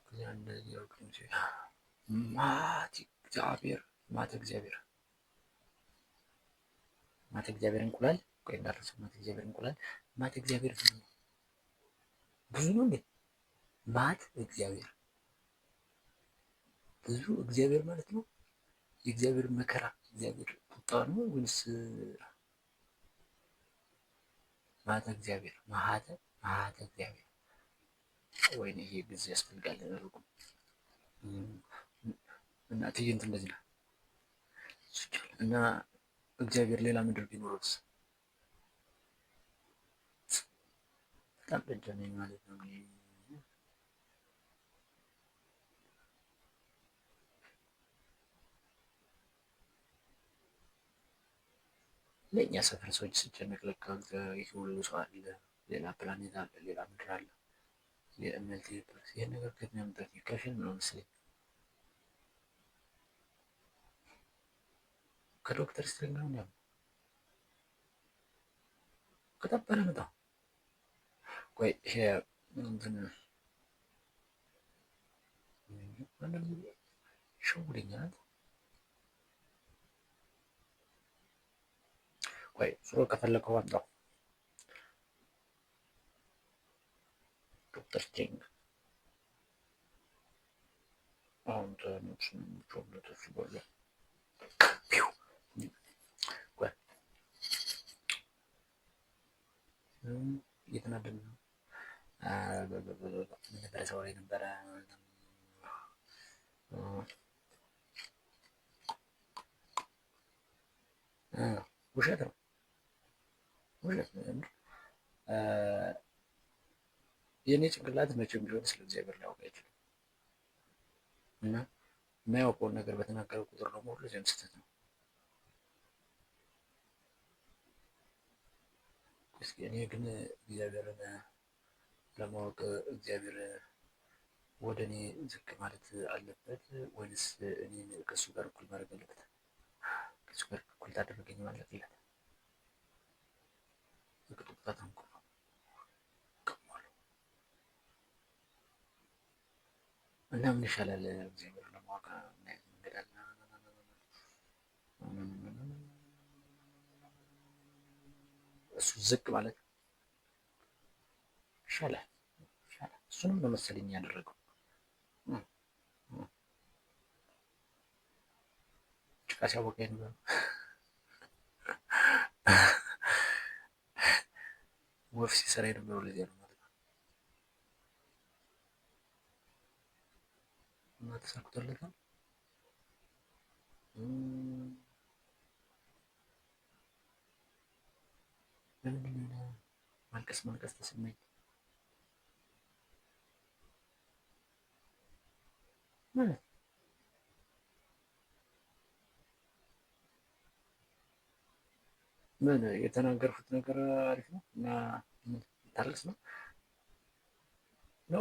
ከዚያ እንደዚህ ያልኩኝ ማት እግዚአብሔር ማት እግዚአብሔር እንቁላል ቆይ እንዳልረሳው ማት እግዚአብሔር እንቁላል ማት እግዚአብሔር ብዙ ነው እንዴ? ማት እግዚአብሔር ብዙ እግዚአብሔር ማለት ነው። የእግዚአብሔር መከራ እግዚአብሔር ቁጣ ነው ወይስ ማተ እግዚአብሔር ማተ እግዚአብሔር ወይኔ ይሄ ጊዜ ያስፈልጋል። ሩቁ እና ትዕይንት እንደዚህ ነው እና እግዚአብሔር ሌላ ምድር ቢኖርስ በጣም ደጀነኝ ማለት ነው። ለእኛ ሰፈር ሰዎች ሲጨነቅ ለካ ይህ ሁሉ ሰው አለ፣ ሌላ ፕላኔት አለ፣ ሌላ ምድር አለ። የእምነት ይህን ነገር ከየት ነው ያመጣሁት? ከፊልም ነው መሰለኝ ከዶክተር ስትሬንጅ ነው ያለው። ከጠበረ መጣ ቆይ ይሄ እንትን ሸውደኛል። ቆይ ሱሮ ከፈለከው አምጣው። ዶክተር ስትሬንጅ አሁን ተነሱ ቾክሌቶች በሉ እየተናደድ ነው። ነበረ ሰው ላይ ነበረ ውሸት ነው። ውሸት የእኔ ጭንቅላት መቼም ቢሆን ስለ እግዚአብሔር ሊያውቅ አይችልም እና የማያውቀውን ነገር በተናገረ ቁጥር ደግሞ ሁልጊዜም ስህተት ነው። እስኪ እኔ ግን እግዚአብሔርን ለማወቅ እግዚአብሔር ወደ እኔ ዝቅ ማለት አለበት ወይንስ እኔን ከእሱ ጋር እኩል ማድረግ አለበት? ከእሱ ጋር እኩል ታደረገኝ ማለት ይላል። እና ምን ይሻላል? እግዚአብሔር ለማወቅ መንገድ አለ? እሱ ዝቅ ማለት ይሻላል። እሱንም ነው መሰለኝ ያደረገው። ጭቃ ሲያቦካ ነበር ወፍ ሲሰራ የነበረው ለዚያ ነው ማለት ነው። እና ተሳክቶለታል። ለምንድን ነው ማልቀስ ማልቀስ ተሰማኝ? ማለት ምን የተናገርኩት ነገር አሪፍ ነው እና ታርቅስ ነው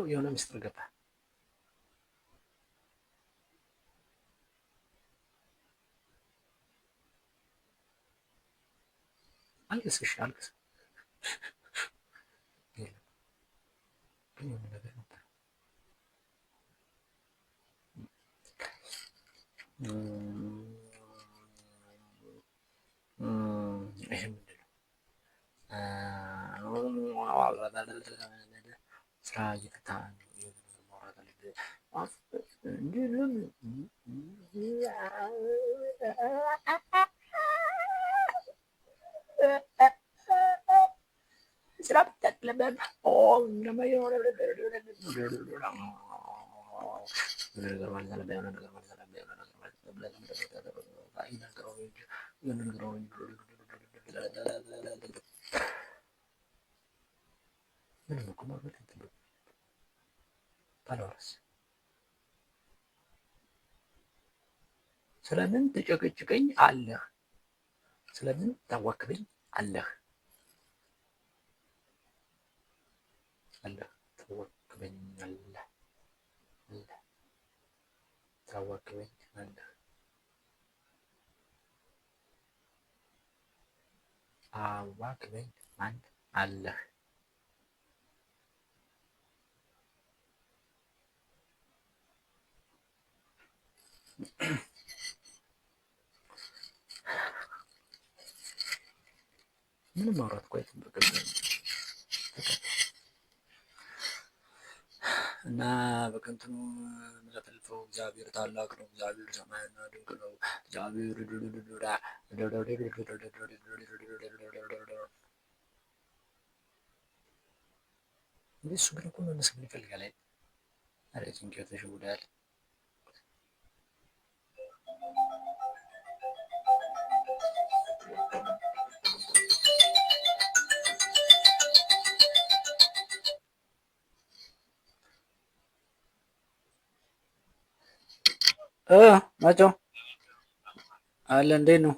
የሆነ ምስጢር ገባ። አልቅስ፣ እሺ አልቅስ። ግን የሆነ ነገር ነበር። ይሄ ምንድን ነው? ስራ እየፈታ ማውራት አለብህ። ስራ ብታጥለበብ ምንም እኮ ማውራት አይጠበቅም። ባላወራስ ስለምን ትጨቀጭቀኝ አለህ? ስለምን ታዋክበኝ አለህ? አለህ ታዋክበኝ አለህ ታዋክበኝ አለህ አዋክበኝ ማን አለህ? ምንም ማውራት እኮ አይጠበቅብህም እና በከንቱ የምለፈልፈው እግዚአብሔር ታላቅ ነው። እግዚአብሔር ሰማያዊና ድንቅ ነው። እግዚአብሔር እሱ ግን እኮ መመስገን ይፈልጋል አይደል? ኧረ ጭንቄው ተሸውዷል። ናቸው አለ። እንዴት ነው?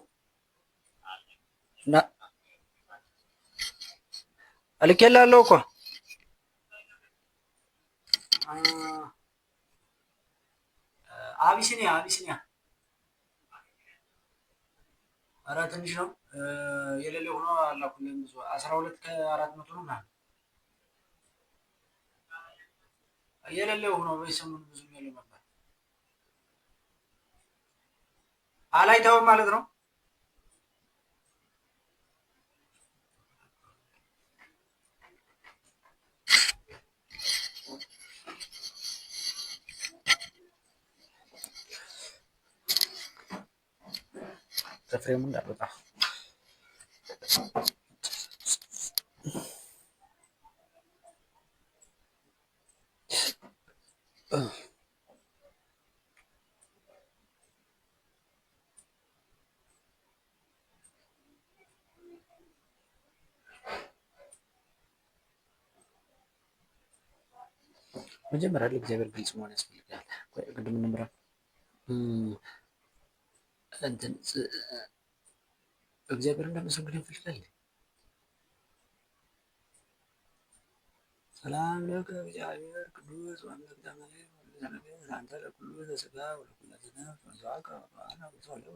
እልኬልሃለሁ እኮ አቢሲኒያ ኧረ ትንሽ ነው የሌለ ሆኖ አላኩልህም። ብዙ 12 ከ400 ነው ምናምን የሌለ ሆኖ በሰሙን ብዙ የሌለው ነበር። አላይተውም ማለት ነው። ከፍሬሙ እንዳልወጣ መጀመሪያ ለእግዚአብሔር ግልጽ መሆን ያስፈልጋል። ቅድም እንምራ እንትን እግዚአብሔር እንዳመሰግን ይፈልጋል። ሰላም ለከ እግዚአብሔር ቅዱስ ወአምላክ ዘመድኃኒት አንተ ለኩሉ ዘሥጋ ወለኩሉ ዘነፍስ ወዘአከ በዓለ ወተወልደ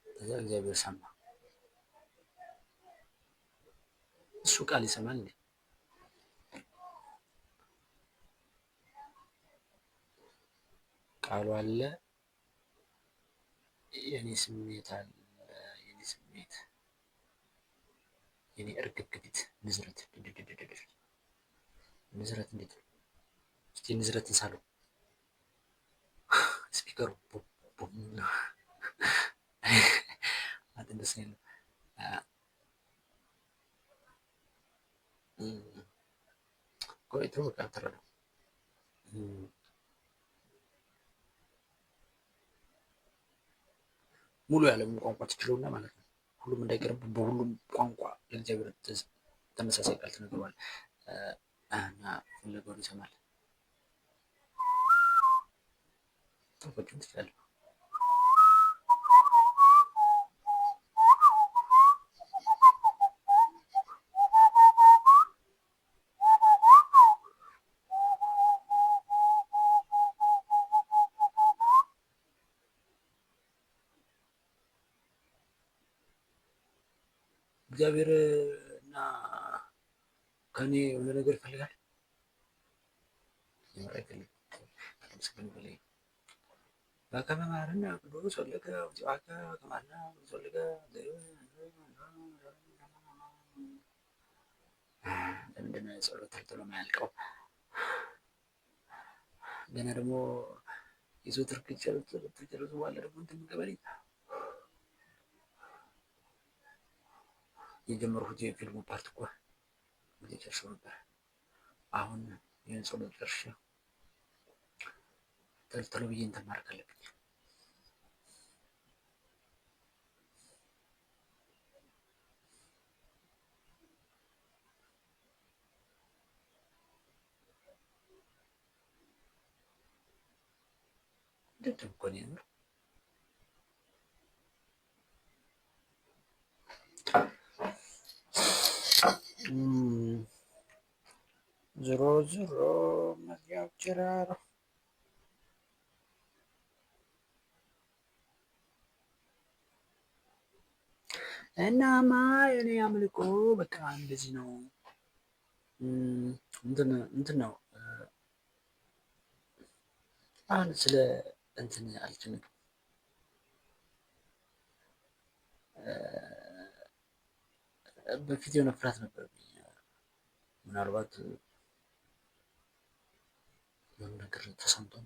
ከዛ እግዚአብሔር ሰማ። እሱ ቃል ይሰማል እንዴ? ቃሉ አለ፣ የኔ ስሜት አለ። የኔ ስሜት፣ የኔ እርግብግቢት፣ ንዝረት ንዝረት እንዴት ነው? እስቲ ንዝረትን ሳለው ስፒከሩ እንደሱ አይነት ቆይቶ በቃ ተረዳው። ሙሉ ያለምን ቋንቋ ትችለውና ማለት ነው። ሁሉም እንዳይቀርብ በሁሉም ቋንቋ ለእግዚአብሔር ተመሳሳይ ቃል ትነግረዋል እና ፈለገውን ይሰማል። ተፈጭም ትችላለህ። እግዚአብሔር እና ከኔ የሆነ ነገር ይፈልጋል። በከመማርና ቅዱስ ወልከ ወፂዋከ ከማና ቅዱስ ወልከ ለምንድን ነው ጸሎት ተልተሎ የማያልቀው? ገና ደግሞ የዘወትር ጸሎት በኋላ ደግሞ እንትን ገበሬ የጀመርኩት የፊልሙ ፓርት እኮ እንግዲህ ጨርሰው ነበር። አሁን ይህን ጸሎት ጨርሼ ተልተሎ ብዬ እንትን ማድረግ አለብኝ። እንዴት እኮ ነው የምር ዞሮ ዞሮ መግቢያው ጭራሮ እናማ የኔ አምልኮ በቃ እንደዚህ ነው። እንትን ነው። አሁን ስለ እንትን አልችልም። በፊት የሆነ ፍርሃት ነበረብኝ። ምናልባት የሆነ ነገር ተሰምቶኝ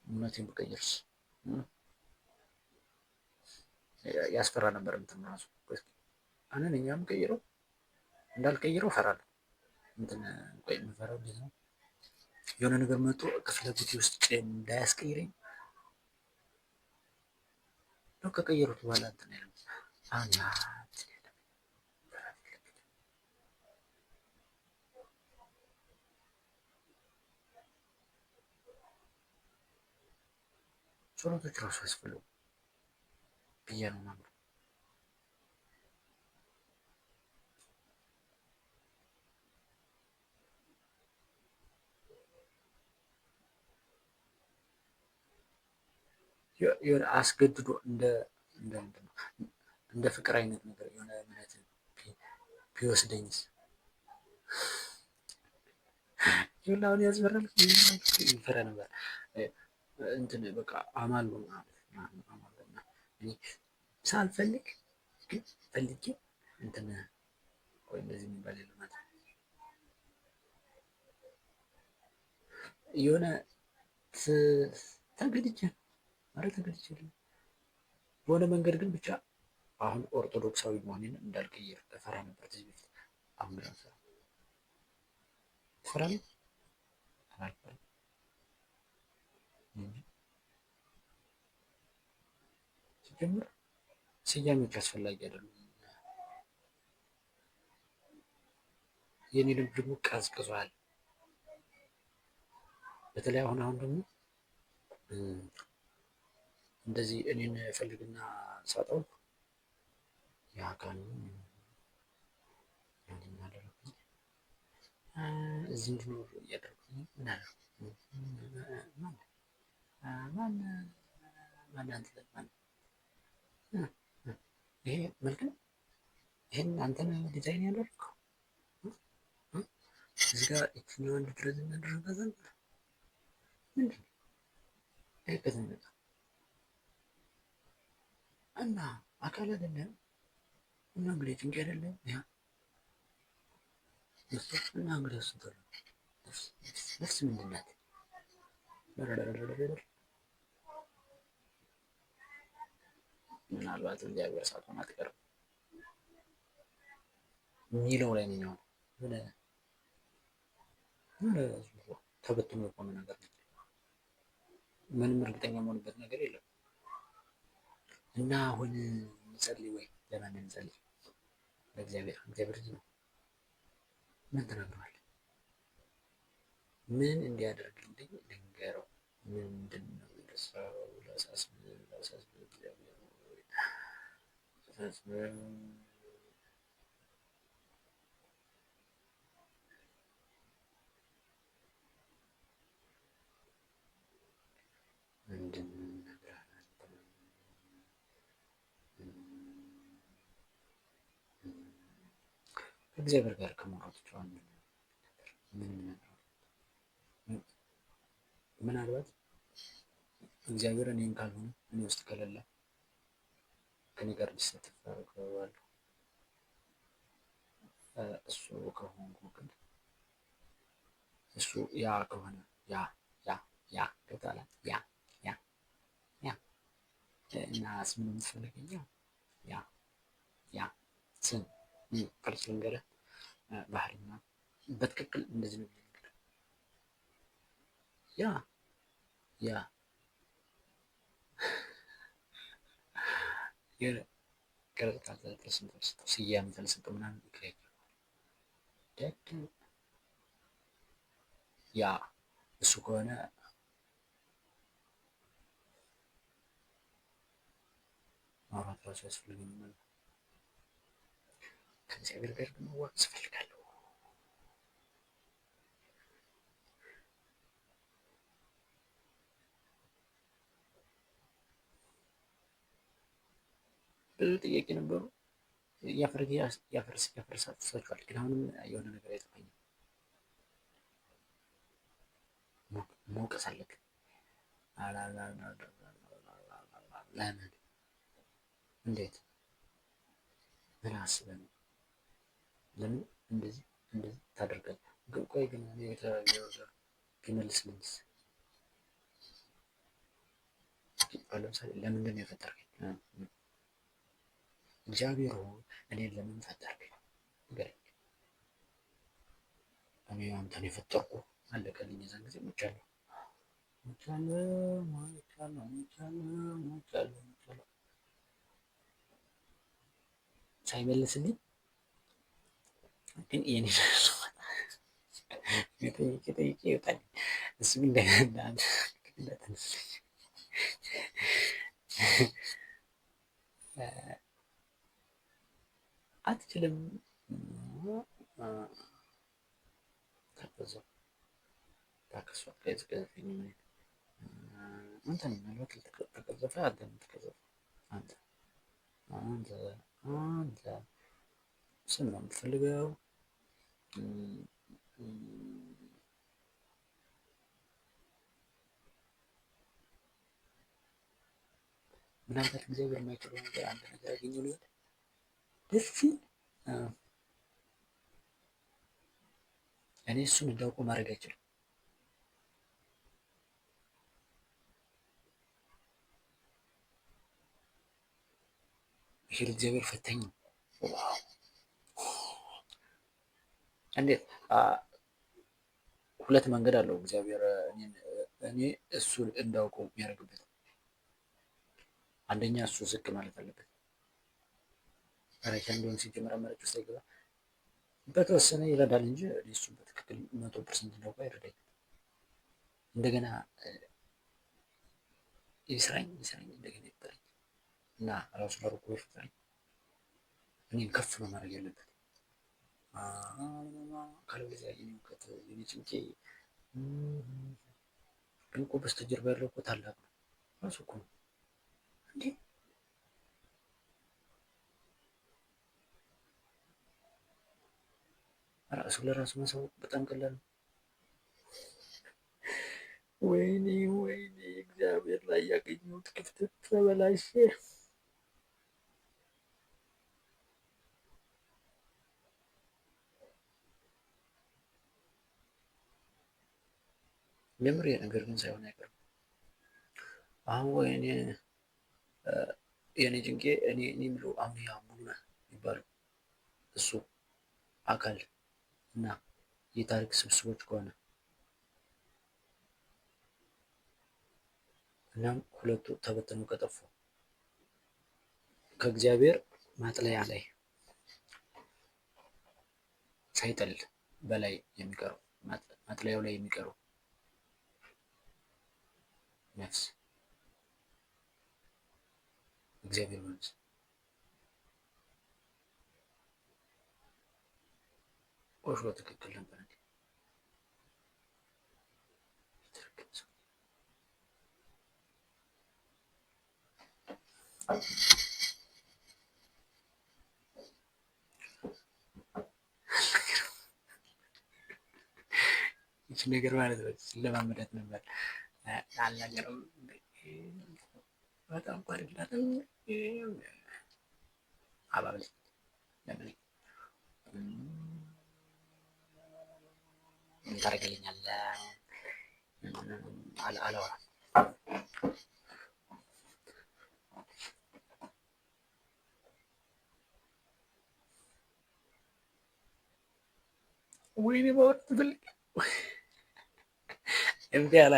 እምነቴን ብቀይርስ ያስፈራ ነበር። እንትን ራሱ እኔ ነኝ የምቀይረው እንዳልቀይረው እፈራለሁ። እንትን ቆይ የምፈራው እንዴት ነው? የሆነ ነገር መጥቶ ከፍላጎቴ ውስጥ እንዳያስቀይረኝ ነው። ከቀየሩት በኋላ እንትን አይልም። ጸሎቶች ራሱ ያስፈልጉ ብዬ ነው የማምነው። የሆነ አስገድዶ እንደ ፍቅር አይነት ነገር የሆነ እምነት ቢወስደኝስ? ይሁን ያስፈራል። ይፈራ ነበር እንትን በቃ አማሉ ሳልፈልግ ግን ፈልጌ እንትን ወይ እንደዚህ የሚባል የለም የሆነ ተገድጄ ማለት ተገድጄ በሆነ መንገድ ግን ብቻ አሁን ኦርቶዶክሳዊ መሆኔን እንዳልቀየር እፈራ ነበር ከዚህ በፊት። አሁን ግን አልፈራም። ትፈራለህ? አልፈራም እንጂ ሲጀምር ስያሜዎች አስፈላጊ አይደሉም። የኔ ልብ ደግሞ ቀዝቅዟል። በተለይ አሁን ደግሞ እንደዚህ እኔን ፈልግና ሳጠው የአካል እናደረግኩኝ እዚህ እንድኖር እያደረግኩኝ ምን አለ ማን ይሄ መልክ ነው። ይሄን አንተን ዲዛይን ያደረግከው እዚህ ጋር የትኛው እንድትረዝ እናደረጋዘን ምንድን ነው ይሄ ከተመጣ እና አካል አይደለም እና እንግዲህ ጭንቅ አይደለም ያ እና እንግዲህ እሱ ተብሎ ነፍስ ምንድን ናት? ምናልባት እግዚአብሔር ሳትሆን አትቀርም የሚለው ላይ ነው። ተበትኖ የቆመ ነገር ነው። ምንም እርግጠኛ መሆንበት ነገር የለም። እና አሁን እንጸልይ ወይ? ለማን እንጸልይ? ለእግዚአብሔር። እግዚአብሔር ነው። ምን ተናግሯል? ምን እንዲያደርግልኝ ልንገረው? ምንድን ነው ለሰው ላሳስብ እግዚአብሔር ምንድን ከእግዚአብሔር ጋር ከመውራት ምናልባት እግዚአብሔር እኔን ካልሆነ እኔ ውስጥ ከሌለ ከኔ ጋር እንዲሳተፍ አደርገዋለሁ። እሱ ከሆንኩ ግን እሱ ያ ከሆነ ያ ገብቶሃል? ያ እና ስም ነው የምትፈልገኝ? ያ ስም ቅርጽ ልንገርህ፣ ባህሪና በትክክል እንደዚህ ነው። ያ ቅርጽ ካልተሰጠው ስያሜ ካልተሰጠው ምናምን ያ እሱ ከሆነ ማውራት ራሱ ያስፈልገኛል። ከእግዚአብሔር ጋር ግን መዋቀስ እፈልጋለሁ። ብዙ ጥያቄ ነበሩ። ያፈርሳችኋል። ግን አሁንም የሆነ ነገር አይጠፋኝም። መውቀስ አለብን። ለምን? እንዴት? ምን አስበህ ነው? ለምን እንደዚህ ታደርጋለህ? ቆይ ግን ቢመልስልኝስ? ለምሳሌ ለምንድን ነው የፈጠርከኝ? እግዚአብሔር ሆይ እኔን ለምን ፈጠርከኝ? ንገረኝ። እኔ አንተን የፈጠርኩ አለቀልኝ። የዛን ጊዜ ሞቻለሁ። ሳይመልስልኝ ግን የኔ ጠይቄ ይወጣል። እሱ አትችልም። ታከሷ ከዝቀዘኝ አንተ ነው ምናልባት ተቀዘፈ አንተ የምትቀዘፈ አንተ ስም ነው የምትፈልገው። ምናልባት እግዚአብሔር የማይችለው ነገር አንድ ነገር ያገኘው ሊሆን ደስ ሲል እኔ እሱን እንዳውቁ ማድረግ አይችልም። ይሄ እግዚአብሔር ፈታኝ ነው። እንዴት ሁለት መንገድ አለው እግዚአብሔር እኔ እሱን እንዳውቀው የሚያደርግበት። አንደኛ እሱ ዝቅ ማለት አለበት። አረሻ እንደሆነ ሲጀመር አማራጭ ውስጥ አይገባ። በተወሰነ ይረዳል እንጂ እሱ በትክክል 100% እንዳውቀው አይረዳኝ። እንደገና ይስራኝ እንደገና ይበላኝ እና ራሱ ለሩቁ ይፈጥራኝ። እኔን ከፍ ነው ማድረግ ያለበት። ካለበለዚያ የኔ እውቀት የኔ ጭንቄ ግን እኮ በስተጀርባ ያለው እኮ ታላቅ ነው። ራሱ እኮ ነው እንዴ! ራሱ ለራሱ ማሳወቅ በጣም ቀላል ነው። ወይኔ እግዚአብሔር ላይ ያገኘሁት ክፍተት ተበላሸ። የምር ነገር ግን ሳይሆን አይቀርም። አሁን ወይኔ የኔ ጭንቄ እኔ የምለው አሁን ያ ሙሉ ነህ የሚባለው እሱ አካል እና የታሪክ ስብስቦች ከሆነ እናም ሁለቱ ተበተኑ ከጠፉ ከእግዚአብሔር ማጥለያ ላይ ሳይጥል በላይ የሚቀሩ ማጥለያው ላይ የሚቀሩ ነፍስ እግዚአብሔር መንፈስ ቆሾ ትክክል ነበር። ይቺ ነገር ማለት ነው ለማመዳት ነበር አልናገርም። በጣም ቋሪላትም አባብል ለምን ታደርግልኛለህ? አላወራም። ወይኔ ማወቅ ትፈልግ እምቢ አለ።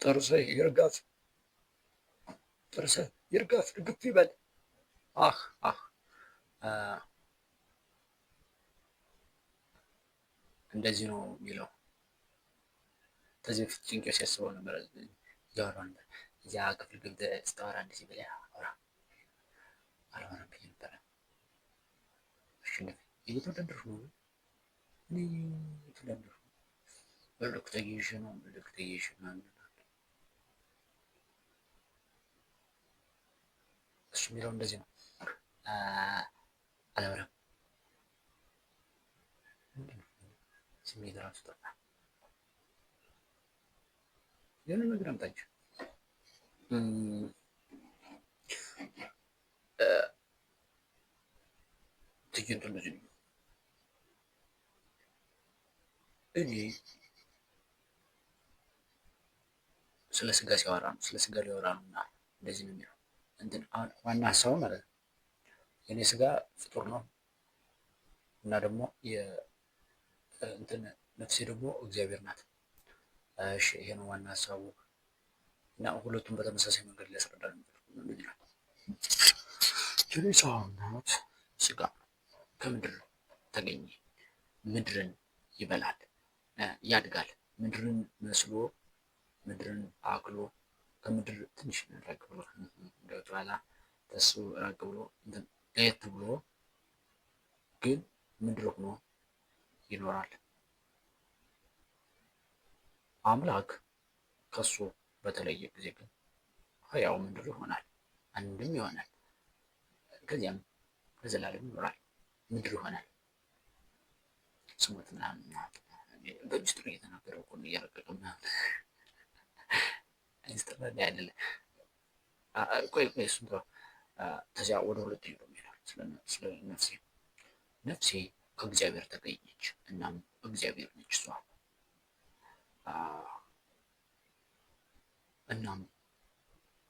ጥርስህ ይርጋት፣ ጥርስህ ይርጋት፣ እርግፍ ይበል። እንደዚህ ነው የሚለው። ከዚህ በፊት ጭንቄው ሲያስበው ነበር እያወራሁ ነበር። እዚያ ክፍል ገብተህ ስታወራ እንደዚህ ብለህ አውራ አላወራም ብዬ ነበረ። አሸነፈኝ። እየተወዳደርኩ ነው እኔ እየተወዳደርኩ ነው። መልዕክት ተይዤ ነው እሱ የሚለው እንደዚህ ነው። አላወራም ስሜት ራሱ ጠፋ። የሆነ ነገር አምጣችሁ ትዕይንቱ እንደዚህ ነው። እኔ ስለ ስጋ ሲያወራ ነው፣ ስለ ስጋ ሊያወራ ነው እና እንደዚህ ነው የሚለው እንትን ዋና ሀሳቡ ማለት ነው። የኔ ስጋ ፍጡር ነው እና ደግሞ እንትን ነፍሴ ደግሞ እግዚአብሔር ናት። እሺ ይሄ ነው ዋና ሀሳቡ እና ሁለቱም በተመሳሳይ መንገድ ሊያስረዳ ነው ይላል። የኔ ሰውነት ስጋ ከምድር ተገኘ፣ ምድርን ይበላል፣ ያድጋል፣ ምድርን መስሎ ምድርን አክሎ ከምድር ትንሽ ራቅ ብሎ ገብቶሃል? ከሱ ራቅ ብሎ ለየት ብሎ ግን ምድር ሆኖ ይኖራል። አምላክ ከሱ በተለየ ጊዜ ግን ሕያው ምድር ይሆናል፣ አንድም ይሆናል፣ ከዚያም ለዘላለም ይኖራል። ምድር ይሆናል። ስሙት ምናምን በሚስጥሩ እየተናገረ እኮ ነው እያረቀቀ ምናምን ሚስጥር አይደለ። ቆይ እሱን ተው። ከዚያ ወደ ሁለተኛው ይሄዳል። ስለ ነፍሴ ነፍሴ ከእግዚአብሔር ተገኘች፣ እናም እግዚአብሔር ነች እሷ። እናም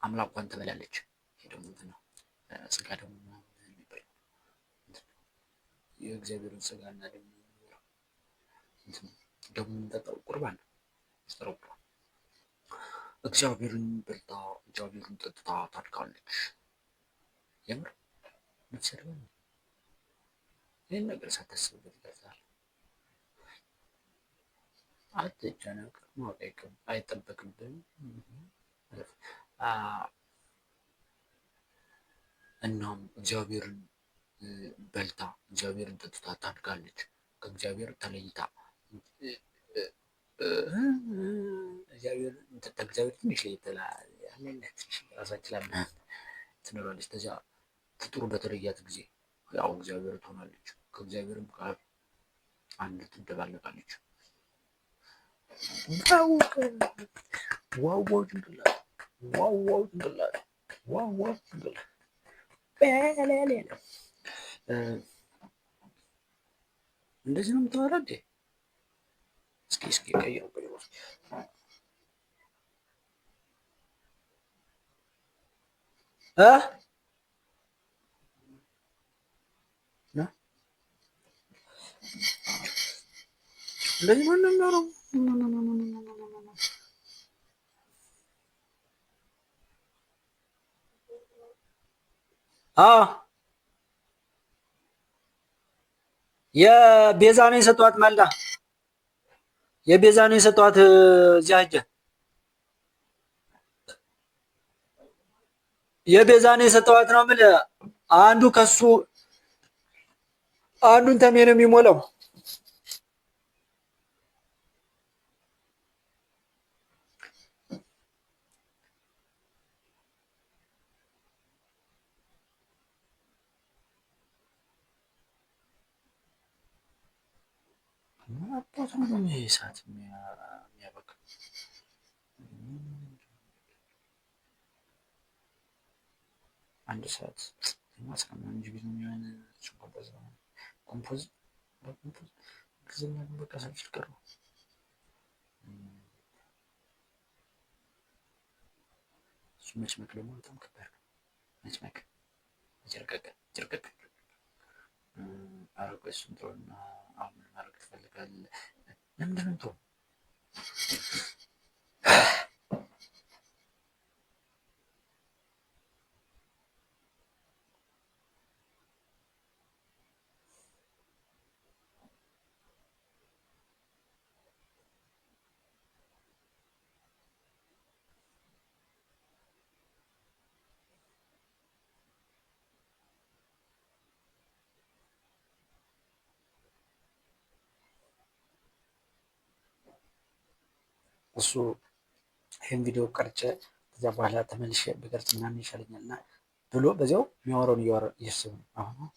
አምላኳን ትበላለች። ይሄ ደግሞ እንትን ነው፣ ስጋ ደግሞ የሚባለው የእግዚአብሔርን ስጋና ደግሞ የምንጠጣው ቁርባን ነው። እግዚአብሔርን በልታ እግዚአብሔርን ጠጥታ ታድጋለች። የምር ነፍሴ ደግሞ ይህን ነገር ሳታስብበት ይገዛል። አትጨነቅ፣ ማወቅ አይጠበቅብን። እናም እግዚአብሔርን በልታ እግዚአብሔርን ጠጥታ ታድጋለች። ከእግዚአብሔር ተለይታ እግዚአብሔር ትንሽ ይተላል ራሳችን ትኖራለች። ከዚያ ፍጡር በተለያት ጊዜ ያው እግዚአብሔር ትሆናለች። ከእግዚአብሔርም ጋር አንድ ትደባለቃለች። ዋው ጭንቅላት፣ ዋው ጭንቅላት፣ ዋው ጭንቅላት። እንደዚህ ነው የምታወራ እንዴ? እስኪ ቀይሩ እንደዚህ ማን ነው የቤዛ ነው የሰጧት ማልዳ የቤዛ ነው የሰጧት እዚያ ሂጅ የቤዛ ነው የሰጧት ነው የምልህ። አንዱ ከሱ አንዱን ተሜ ነው የሚሞላው። አባቱ ነው ሰዓት የሚያበቃ አንድ ሰዓት ማስቀመጥ እንጂ ቢሆን የሚሆን ኮምፖዝ ግዝኛ በቃ ሳልችል ቀረሁ። እሱ መጭመቅ ደግሞ በጣም ከባድ ነው። መጭመቅ ጭርቀቅ አረቆ እሱን ተውና አሁን ማድረግ ትፈልጋለህ? ለምንድን ነው ተው እሱ ይህን ቪዲዮ ቀርጬ ከዚያ በኋላ ተመልሼ በቀርጽ ምናምን ይሻለኛል እና ብሎ በዚያው የሚያወራውን እያስብ ነው። አሁን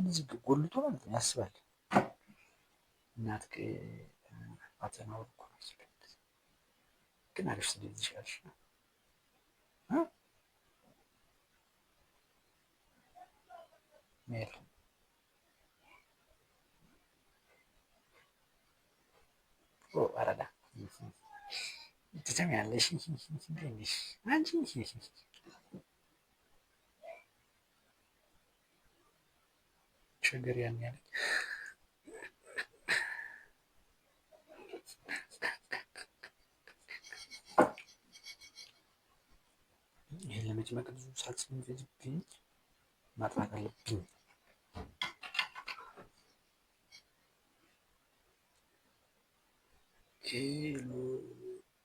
እዚህ ጎልቶ ማለት ነው ያስባል። እናት አተናወር እኮ ግን አሪፍ ስሌት ይሻልሽ ሜል አረዳ ትሰሚያለሽ? አንቺ ችግር ያን ያለኝ ይህን ለመጭመቅ ብዙ ሰዓት ስለሚፈጅብኝ ማጥፋት አለብኝ። ሄሎ